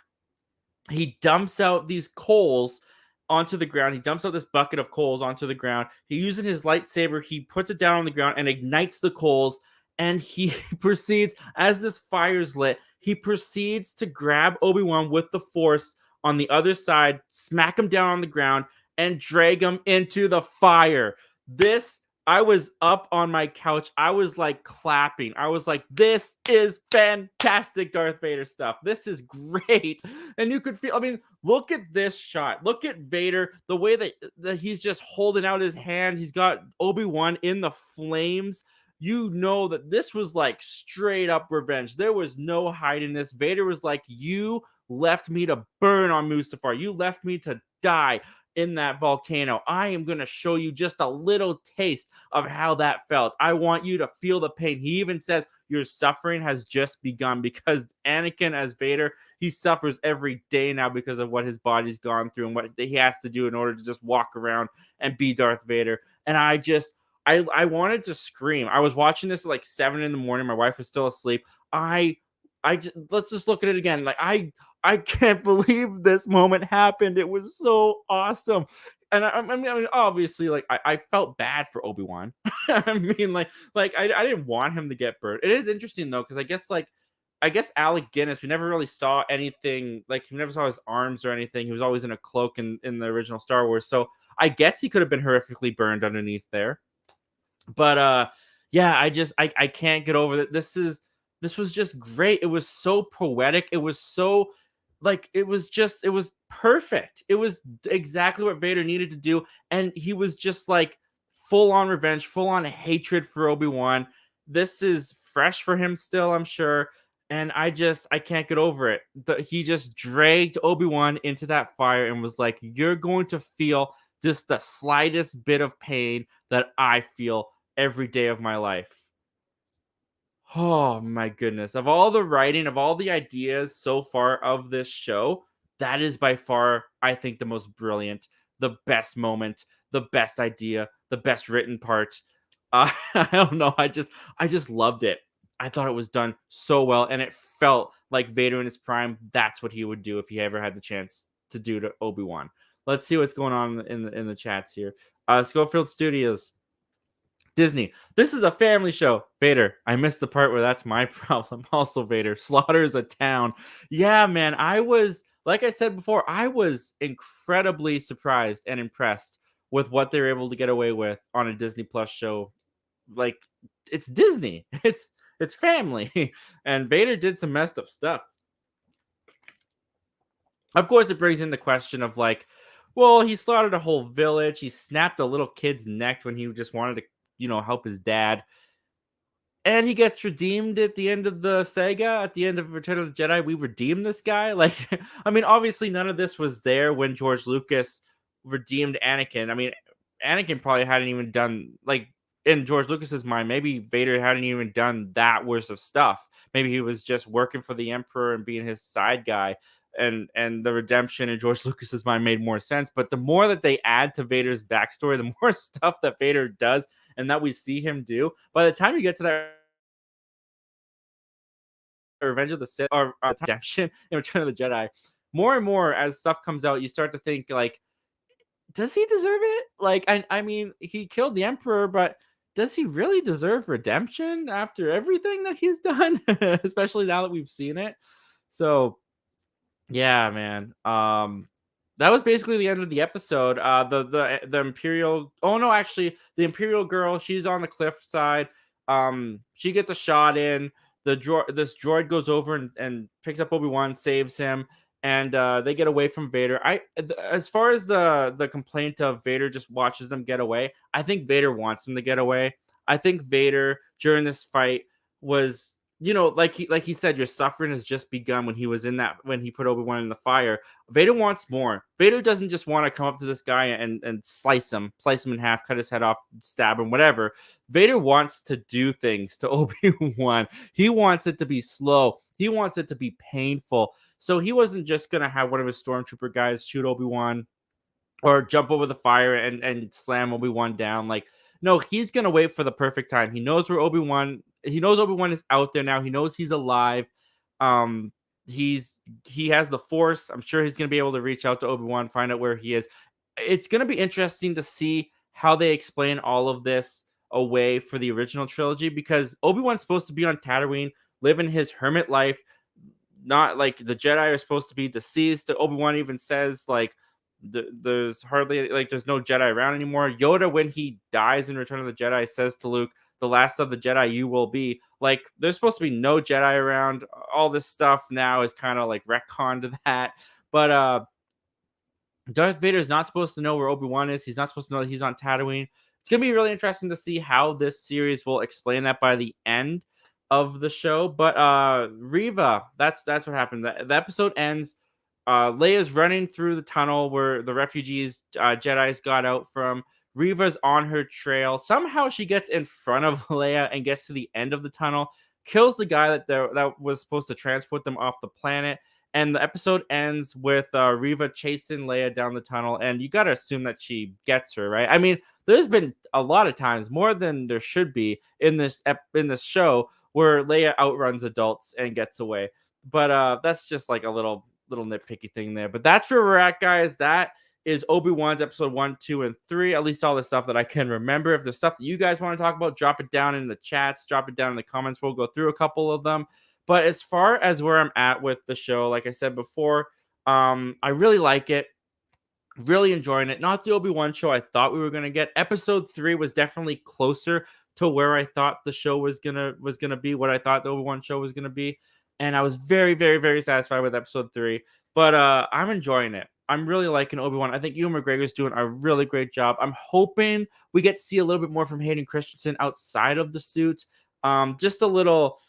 He dumps out these coals onto the ground. He dumps out this bucket of coals onto the ground. He uses his lightsaber. He puts it down on the ground and ignites the coals. And he proceeds, as this fire's lit, he proceeds to grab Obi-Wan with the Force on the other side, smack him down on the ground, and drag him into the fire. This I was up on my couch. I was like clapping. I was like, this is fantastic Darth Vader stuff. This is great. And you could feel, I mean, look at this shot. Look at Vader, the way that he's just holding out his hand. He's got Obi-Wan in the flames. You know that this was like straight up revenge. There was no hiding this. Vader was like, you left me to burn on Mustafar. You left me to die in that volcano. I am going to show you just a little taste of how that felt. I want you to feel the pain. He even says, your suffering has just begun, because Anakin as Vader, he suffers every day now because of what his body's gone through and what he has to do in order to just walk around and be Darth Vader. And I wanted to scream. I was watching this at like 7 in the morning. My wife was still asleep. Let's just look at it again. Like I can't believe this moment happened. It was so awesome. And I mean, obviously, like I felt bad for Obi-Wan. I mean, I didn't want him to get burned. It is interesting though, because I guess Alec Guinness, we never really saw anything. Like, we never saw his arms or anything. He was always in a cloak in the original Star Wars. So I guess he could have been horrifically burned underneath there. But yeah, I can't get over that. This was just great. It was so poetic. It was so, like, it was perfect. It was exactly what Vader needed to do. And he was just like full on revenge, full on hatred for Obi-Wan. This is fresh for him still, I'm sure. And I can't get over it. He just dragged Obi-Wan into that fire and was like, you're going to feel just the slightest bit of pain that I feel every day of my life. Oh my goodness. Of all the writing, of all the ideas so far of this show, that is by far, I think, the most brilliant, the best moment, the best idea, the best written part. I don't know. I just loved it. I thought it was done so well, and it felt like Vader in his prime. That's what he would do if he ever had the chance to do to Obi-Wan. Let's see what's going on in the chats here. Schofield Studios. Disney. This is a family show. Vader. I missed the part where that's my problem. Also, Vader slaughters a town. Yeah, man. Like I said before, I was incredibly surprised and impressed with what they're able to get away with on a Disney Plus show. Like, it's Disney. It's family. And Vader did some messed up stuff. Of course, it brings in the question of, like, well, he slaughtered a whole village. He snapped a little kid's neck when he just wanted to, help his dad. And he gets redeemed at the end of the saga, at the end of Return of the Jedi. We redeem this guy. Like, I mean, obviously none of this was there when George Lucas redeemed Anakin. I mean, Anakin probably hadn't even done, like, in George Lucas's mind, maybe Vader hadn't even done that worst of stuff. Maybe he was just working for the Emperor and being his side guy. And the redemption in George Lucas's mind made more sense. But the more that they add to Vader's backstory, the more stuff that Vader does and that we see him do, by the time you get to that Revenge of the Sith or redemption in Return of the Jedi, more and more as stuff comes out, you start to think, like, does he deserve it? Like, I mean, he killed the Emperor, but does he really deserve redemption after everything that he's done? Especially now that we've seen it. So yeah, man. That was basically the end of the episode. The Imperial. Oh no, actually, the Imperial girl. She's on the cliff side. She gets a shot in. This droid goes over and picks up Obi-Wan, saves him, and they get away from Vader. As far as the complaint of Vader just watches them get away, I think Vader wants them to get away. I think Vader during this fight was, like he said, your suffering has just begun when he put Obi-Wan in the fire. Vader wants more. Vader doesn't just want to come up to this guy and slice him in half, cut his head off, stab him, whatever. Vader wants to do things to Obi-Wan. He wants it to be slow. He wants it to be painful. So he wasn't just going to have one of his stormtrooper guys shoot Obi-Wan or jump over the fire and slam Obi-Wan down. Like, no, he's going to wait for the perfect time. He knows Obi-Wan is out there now. He knows he's alive. He has the Force. I'm sure he's going to be able to reach out to Obi-Wan, find out where he is. It's going to be interesting to see how they explain all of this away for the original trilogy, because Obi-Wan's supposed to be on Tatooine, living his hermit life. Not like the Jedi are supposed to be deceased. Obi-Wan even says, like, There's hardly there's no Jedi around anymore. Yoda, when he dies in Return of the Jedi, says to Luke, "The last of the Jedi you will be." Like, there's supposed to be no Jedi around. All this stuff now is kind of like retcon to that. But Darth Vader is not supposed to know where Obi-Wan is. He's not supposed to know that he's on Tatooine. It's gonna be really interesting to see how this series will explain that by the end of the show. But Reva, that's what happened. The episode ends. Leia's running through the tunnel where the refugees Jedi's got out from. Reva's on her trail. Somehow she gets in front of Leia and gets to the end of the tunnel, kills the guy that was supposed to transport them off the planet. And the episode ends with Reva chasing Leia down the tunnel, and you got to assume that she gets her, right? I mean, there's been a lot of times, more than there should be in this show, where Leia outruns adults and gets away. But that's just like a little nitpicky thing there. But that's where we're at, guys. That is Obi-Wan's episode 1, 2, and 3. At least all the stuff that I can remember. If there's stuff that you guys want to talk about, drop it down in the chats, drop it down in the comments. We'll go through a couple of them. But as far as where I'm at with the show, like I said before, I really like it. Really enjoying it. Not the Obi-Wan show I thought we were gonna get. Episode 3 was definitely closer to where I thought the show was gonna be, what I thought the Obi-Wan show was gonna be. And I was very, very, very satisfied with episode 3. But I'm enjoying it. I'm really liking Obi-Wan. I think Ewan McGregor's doing a really great job. I'm hoping we get to see a little bit more from Hayden Christensen outside of the suit. Just a little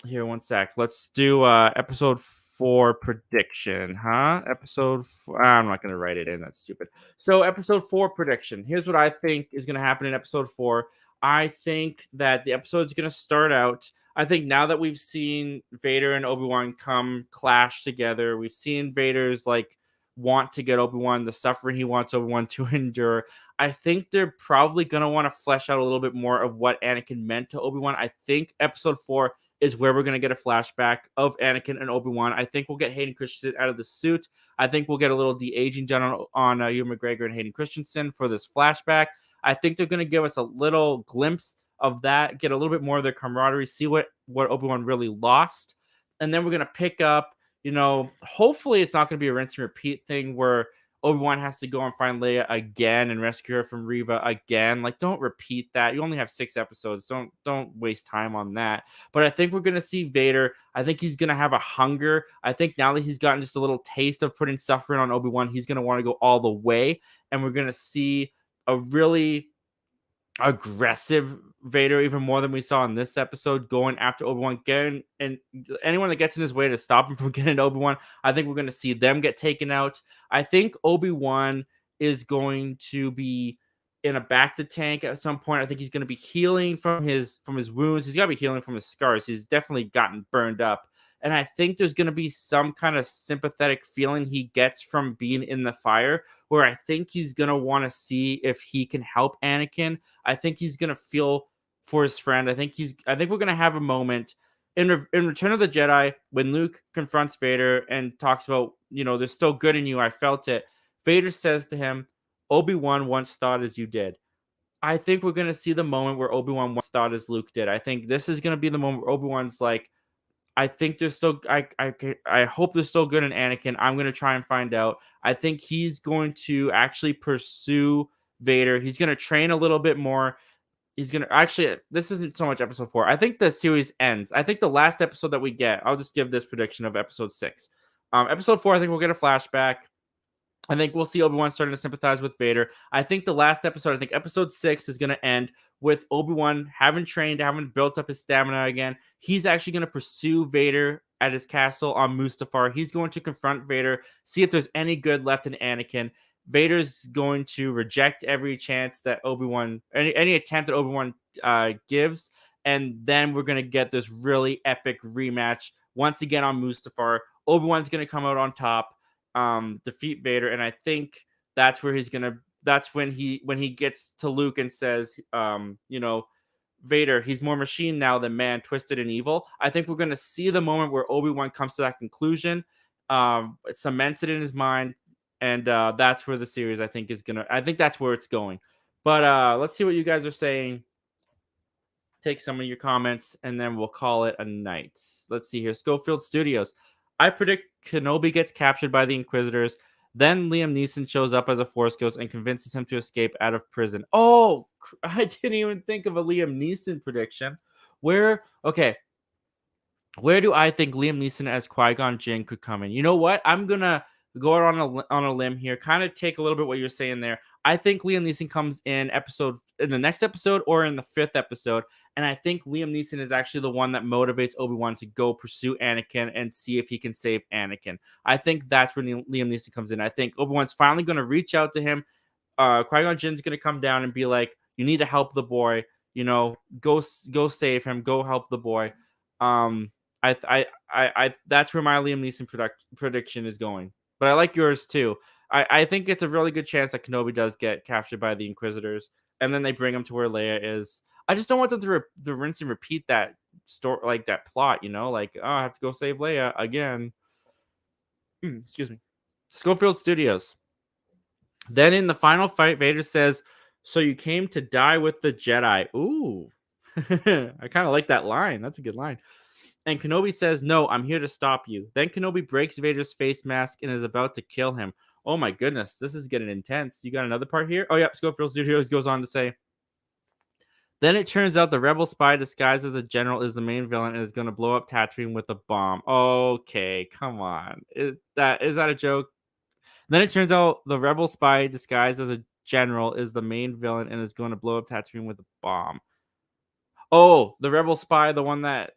here, one sec. Let's do episode 4 prediction, huh? Episode 4. I'm not going to write it in. That's stupid. So, episode 4 prediction. Here's what I think is going to happen in episode 4. I think that the episode's going to start out. I think now that we've seen Vader and Obi-Wan come clash together, we've seen Vader's like want to get Obi-Wan, the suffering he wants Obi-Wan to endure. I think they're probably going to want to flesh out a little bit more of what Anakin meant to Obi-Wan. I think episode 4 is where we're going to get a flashback of Anakin and Obi-Wan. I think we'll get Hayden Christensen out of the suit. I think we'll get a little de-aging done on Ewan McGregor and Hayden Christensen for this flashback. I think they're going to give us a little glimpse of that, get a little bit more of their camaraderie, see what Obi-Wan really lost. And then we're going to pick up, hopefully it's not going to be a rinse and repeat thing where Obi-Wan has to go and find Leia again and rescue her from Reva again. Like, don't repeat that. You only have 6 episodes. Don't waste time on that. But I think we're going to see Vader. I think he's going to have a hunger. I think now that he's gotten just a little taste of putting suffering on Obi-Wan, he's going to want to go all the way. And we're going to see a really aggressive Vader, even more than we saw in this episode, going after Obi-Wan, and anyone that gets in his way to stop him from getting to Obi-Wan. I think we're going to see them get taken out. I think Obi-Wan is going to be in a bacta tank at some point. I think he's going to be healing from his wounds. He's got to be healing from his scars. He's definitely gotten burned up. And I think there's going to be some kind of sympathetic feeling he gets from being in the fire, where I think he's going to want to see if he can help Anakin. I think he's going to feel for his friend. I think we're going to have a moment in Return of the Jedi when Luke confronts Vader and talks about, there's still good in you. I felt it. Vader says to him, Obi-Wan once thought as you did. I think we're going to see the moment where Obi-Wan once thought as Luke did. I think this is going to be the moment where Obi-Wan's like, I think there's still, I hope there's still good in Anakin. I'm going to try and find out. I think he's going to actually pursue Vader. He's going to train a little bit more. He's going to actually, this isn't so much episode 4. I think the series ends. I think the last episode that we get, I'll just give this prediction of episode 6. Episode 4, I think we'll get a flashback. I think we'll see Obi-Wan starting to sympathize with Vader. I think the last episode, I think episode 6 is going to end with Obi-Wan having trained, having built up his stamina again. He's actually going to pursue Vader at his castle on Mustafar. He's going to confront Vader, see if there's any good left in Anakin. Vader's going to reject every chance that Obi-Wan, any attempt that Obi-Wan gives. And then we're going to get this really epic rematch once again on Mustafar. Obi-Wan's going to come out on top. Defeat Vader, and I think that's where that's when he gets to Luke and says, Vader, he's more machine now than man, twisted and evil. I think we're going to see the moment where Obi-Wan comes to that conclusion. It cements it in his mind, and that's where the series I think that's where it's going. But let's see what you guys are saying. Take some of your comments, and then we'll call it a night. Let's see here. Schofield Studios. I predict Kenobi gets captured by the Inquisitors. Then Liam Neeson shows up as a Force ghost and convinces him to escape out of prison. Oh, I didn't even think of a Liam Neeson prediction. Okay, where do I think Liam Neeson as Qui-Gon Jinn could come in? You know what? I'm gonna go out on a limb here, kind of take a little bit what you're saying there. I think Liam Neeson comes in the next episode or in the 5th episode, and I think Liam Neeson is actually the one that motivates Obi-Wan to go pursue Anakin and see if he can save Anakin. I think that's when Liam Neeson comes in. I think Obi-Wan's finally going to reach out to him. Qui-Gon Jinn's going to come down and be like, "You need to help the boy. You know, go save him. Go help the boy." Um, that's where my Liam Neeson prediction is going. But I like yours too. I think it's a really good chance that Kenobi does get captured by the Inquisitors, and then they bring him to where Leia is. I just don't want them to rinse and repeat that story, like that plot. You know, like, oh, I have to go save Leia again. Excuse me. Schofield Studios. Then in the final fight, Vader says, "So you came to die with the Jedi." Ooh. I kind of like that line. That's a good line. And Kenobi says, "No, I'm here to stop you." Then Kenobi breaks Vader's face mask and is about to kill him. Oh my goodness, this is getting intense. You got another part here? Oh, yeah, Schofield Studios goes on to say, then it turns out the rebel spy disguised as a general is the main villain and is going to blow up Tatooine with a bomb. Okay, come on. Is that a joke? Then it turns out the rebel spy disguised as a general is the main villain and is going to blow up Tatooine with a bomb. Oh, the rebel spy, the one that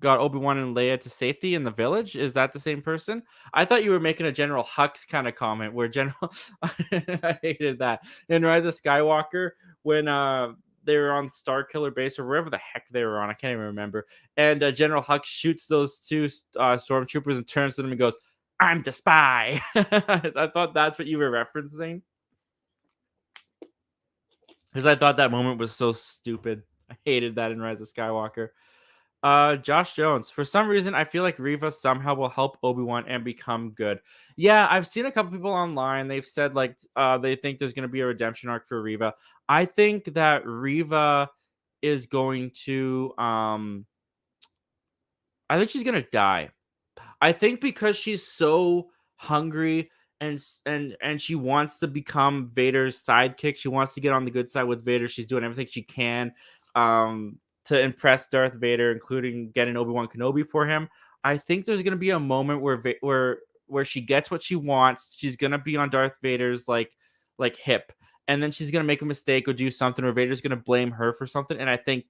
got Obi-Wan and Leia to safety in the village. Is that the same person? I thought you were making a General Hux kind of comment where General I hated that. In Rise of Skywalker when they were on Starkiller Base or wherever the heck they were on, I can't even remember. And General Hux shoots those two stormtroopers and turns to them and goes, "I'm the spy." I thought that's what you were referencing. Because I thought that moment was so stupid. I hated that in Rise of Skywalker. Josh Jones. For some reason, I feel like Reva somehow will help Obi-Wan and become good. Yeah, I've seen a couple people online. They've said like they think there's going to be a redemption arc for Reva. I think that Reva is going to I think she's going to die. I think because she's so hungry and she wants to become Vader's sidekick. She wants to get on the good side with Vader. She's doing everything she can to impress Darth Vader, including getting Obi-Wan Kenobi for him. I think there's gonna be a moment where she gets what she wants. She's gonna be on Darth Vader's like hip, and then she's gonna make a mistake or do something, or Vader's gonna blame her for something. And I think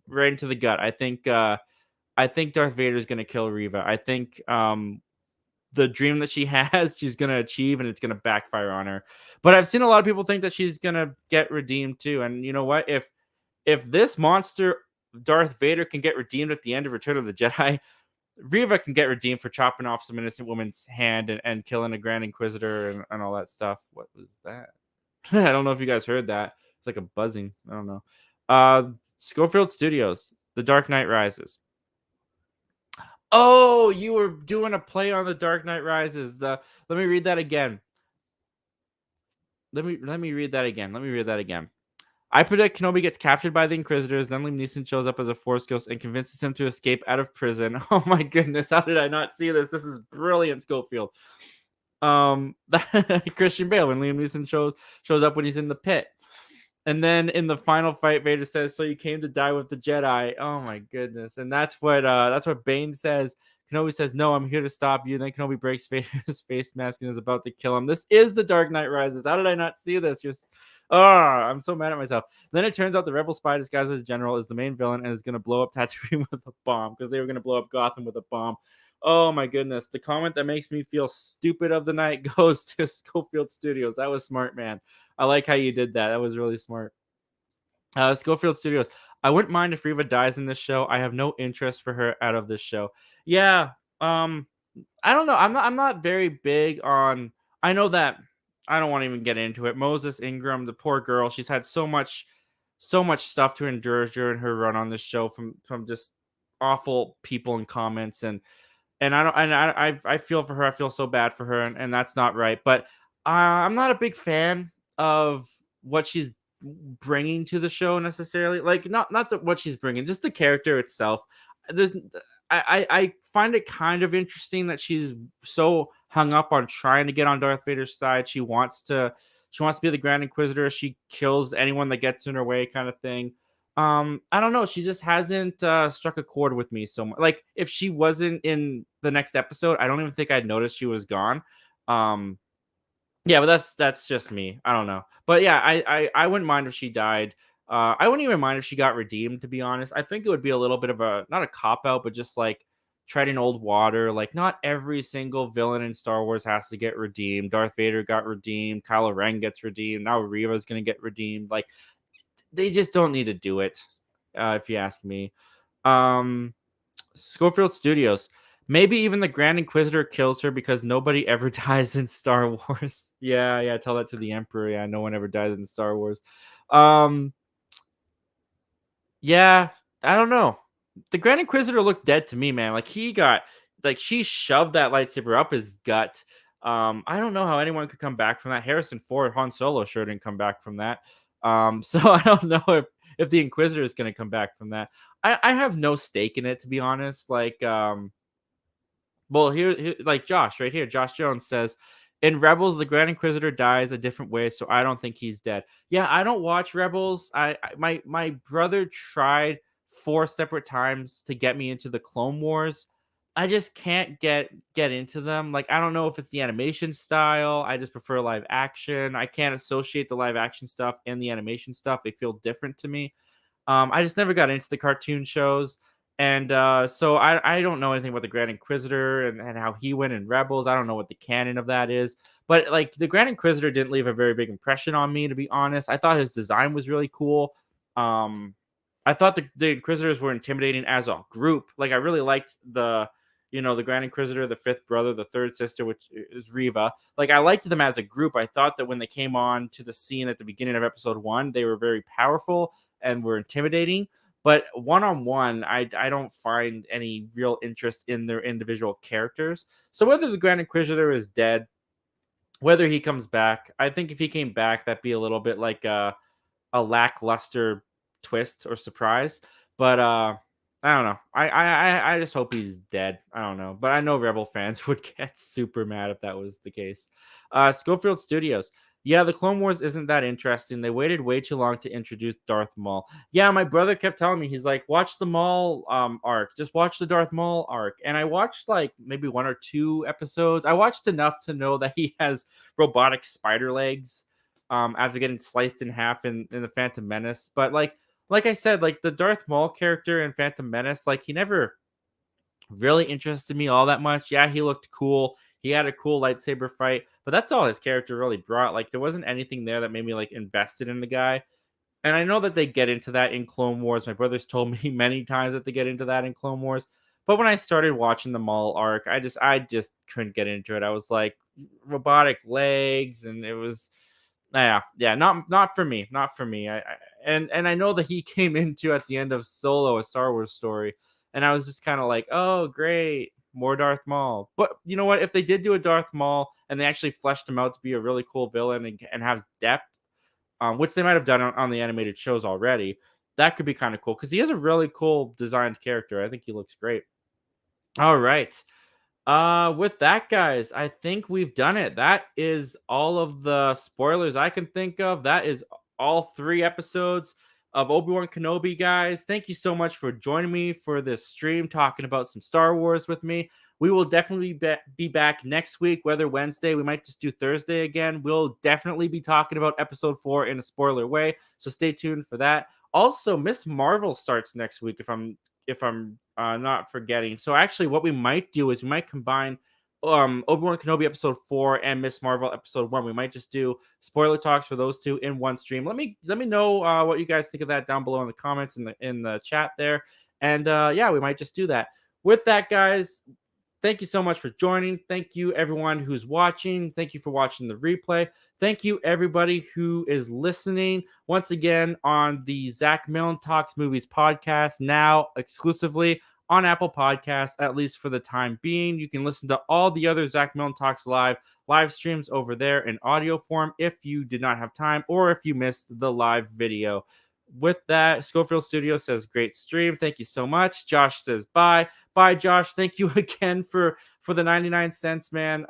right into the gut. I think Darth Vader is gonna kill Reva. I think the dream that she has, she's gonna achieve, and it's gonna backfire on her. But I've seen a lot of people think that she's gonna get redeemed too. And you know what? If this monster Darth Vader can get redeemed at the end of Return of the Jedi, Reva can get redeemed for chopping off some innocent woman's hand and killing a Grand Inquisitor and all that stuff. What was that? I don't know if you guys heard that. It's like a buzzing. I don't know. Schofield Studios, The Dark Knight Rises. Oh, you were doing a play on The Dark Knight Rises. Let me read that again. Let me read that again. I predict Kenobi gets captured by the Inquisitors. Then Liam Neeson shows up as a Force ghost and convinces him to escape out of prison. Oh my goodness, how did I not see this? This is brilliant, Schofield. Christian Bale when Liam Neeson shows up when he's in the pit. And then in the final fight, Vader says, "So you came to die with the Jedi." Oh my goodness. And that's what Bane says. Kenobi says, "No, I'm here to stop you." And then Kenobi breaks Vader's face mask and is about to kill him. This is The Dark Knight Rises. How did I not see this? I'm so mad at myself. Then it turns out the rebel spy disguised as a general is the main villain and is going to blow up Tatooine with a bomb because they were going to blow up Gotham with a bomb. Oh my goodness. The comment that makes me feel stupid of the night goes to Schofield Studios. That was smart, man. I like how you did that. That was really smart. Schofield Studios. I wouldn't mind if Reva dies in this show. I have no interest for her out of this show. Yeah. I don't know. I'm not very big on. I know that I don't want to even get into it. Moses Ingram, the poor girl, she's had so much stuff to endure during her run on this show from just awful people and comments and I feel for her. I feel so bad for her, and that's not right. But I'm not a big fan of what she's bringing to the show necessarily. Like not what she's bringing, just the character itself. I find it kind of interesting that she's so hung up on trying to get on Darth Vader's side. She wants to be the Grand Inquisitor. She kills anyone that gets in her way, kind of thing. I don't know. She just hasn't struck a chord with me so much. Like if she wasn't in the next episode, I don't even think I'd notice she was gone. Um, yeah, but that's just me. I don't know. But yeah, I wouldn't mind if she died. I wouldn't even mind if she got redeemed, to be honest. I think it would be a little bit of a not a cop out, but just like treading old water. Like not every single villain in Star Wars has to get redeemed. Darth Vader got redeemed, Kylo Ren gets redeemed, now Reva's gonna get redeemed. Like they just don't need to do it, if you ask me. Um Schofield Studios. Maybe even the Grand Inquisitor kills her because nobody ever dies in Star Wars. Yeah, yeah, tell that to the Emperor. Yeah, no one ever dies in Star Wars. Um, yeah, I don't know. The Grand Inquisitor looked dead to me, man. Like she shoved that lightsaber up his gut. I don't know how anyone could come back from that. Harrison Ford, Han Solo sure didn't come back from that. So I don't know if the Inquisitor is going to come back from that. I have no stake in it, to be honest. Like, well, here, like Josh right here, Josh Jones says, in Rebels, the Grand Inquisitor dies a different way, so I don't think he's dead. Yeah, I don't watch Rebels. My brother tried 4 separate times to get me into the Clone Wars. I just can't get into them. Like I don't know if it's the animation style. I just prefer live action. I can't associate the live action stuff and the animation stuff. They feel different to me. I just never got into the cartoon shows. And so I don't know anything about the Grand Inquisitor and how he went in Rebels. I don't know what the canon of that is. But like the Grand Inquisitor didn't leave a very big impression on me, to be honest. I thought his design was really cool. I thought the Inquisitors were intimidating as a group. Like I really liked the Grand Inquisitor, the fifth brother, the third sister, which is Reva. Like I liked them as a group. I thought that when they came on to the scene at the beginning of episode 1, they were very powerful and were intimidating. But one on one, I don't find any real interest in their individual characters. So whether the Grand Inquisitor is dead, whether he comes back, I think if he came back, that'd be a little bit like a lackluster twist or surprise. But I don't know. I just hope he's dead. I don't know. But I know Rebel fans would get super mad if that was the case. Schofield Studios. Yeah, the Clone Wars isn't that interesting. They waited way too long to introduce Darth Maul. Yeah, my brother kept telling me, he's like, watch the Maul arc. Just watch the Darth Maul arc. And I watched like maybe 1 or 2 episodes. I watched enough to know that he has robotic spider legs after getting sliced in half in the Phantom Menace. But like I said, like the Darth Maul character in Phantom Menace, like he never really interested me all that much. Yeah, he looked cool. He had a cool lightsaber fight, but that's all his character really brought. Like there wasn't anything there that made me like invested in the guy. And I know that they get into that in Clone Wars. My brother's told me many times that they get into that in Clone Wars. But when I started watching the Maul arc, I just couldn't get into it. I was like robotic legs, and it was yeah, not for me, not for me. And I know that he came into at the end of Solo, a Star Wars story, and I was just kind of like, oh great, more Darth Maul. But you know what? If they did do a Darth Maul and they actually fleshed him out to be a really cool villain and have depth, which they might have done on the animated shows already, that could be kind of cool because he is a really cool designed character. I think he looks great. All right. With that, guys, I think we've done it. That is all of the spoilers I can think of. That is all 3 episodes of Obi-Wan Kenobi, guys. Thank you so much for joining me for this stream, talking about some Star Wars with me. We will definitely be back next week, whether Wednesday, we might just do Thursday again. We'll definitely be talking about episode 4 in a spoiler way, so stay tuned for that. Also, Miss Marvel starts next week, if I'm not forgetting. So actually, what we might do is we might combine Obi-Wan Kenobi episode 4 and Miss Marvel episode 1. We might just do spoiler talks for those two in one stream. Let me know what you guys think of that down below in the comments in the chat there. And yeah, we might just do that. With that, guys, thank you so much for joining. Thank you, everyone who's watching. Thank you for watching the replay. Thank you, everybody who is listening once again on the Zach Milne Talks Movies podcast, now exclusively on Apple Podcasts, at least for the time being. You can listen to all the other Zach Milne Talks live streams over there in audio form if you did not have time or if you missed the live video. With that, Schofield Studio says, great stream. Thank you so much. Josh says, bye. by Josh. Thank you again for the 99 cents, man.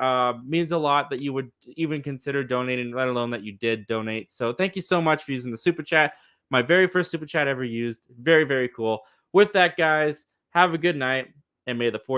Means a lot that you would even consider donating, let alone that you did donate. So thank you so much for using the super chat. My very first super chat ever used. Very, very cool. With that, guys, have a good night, and may the force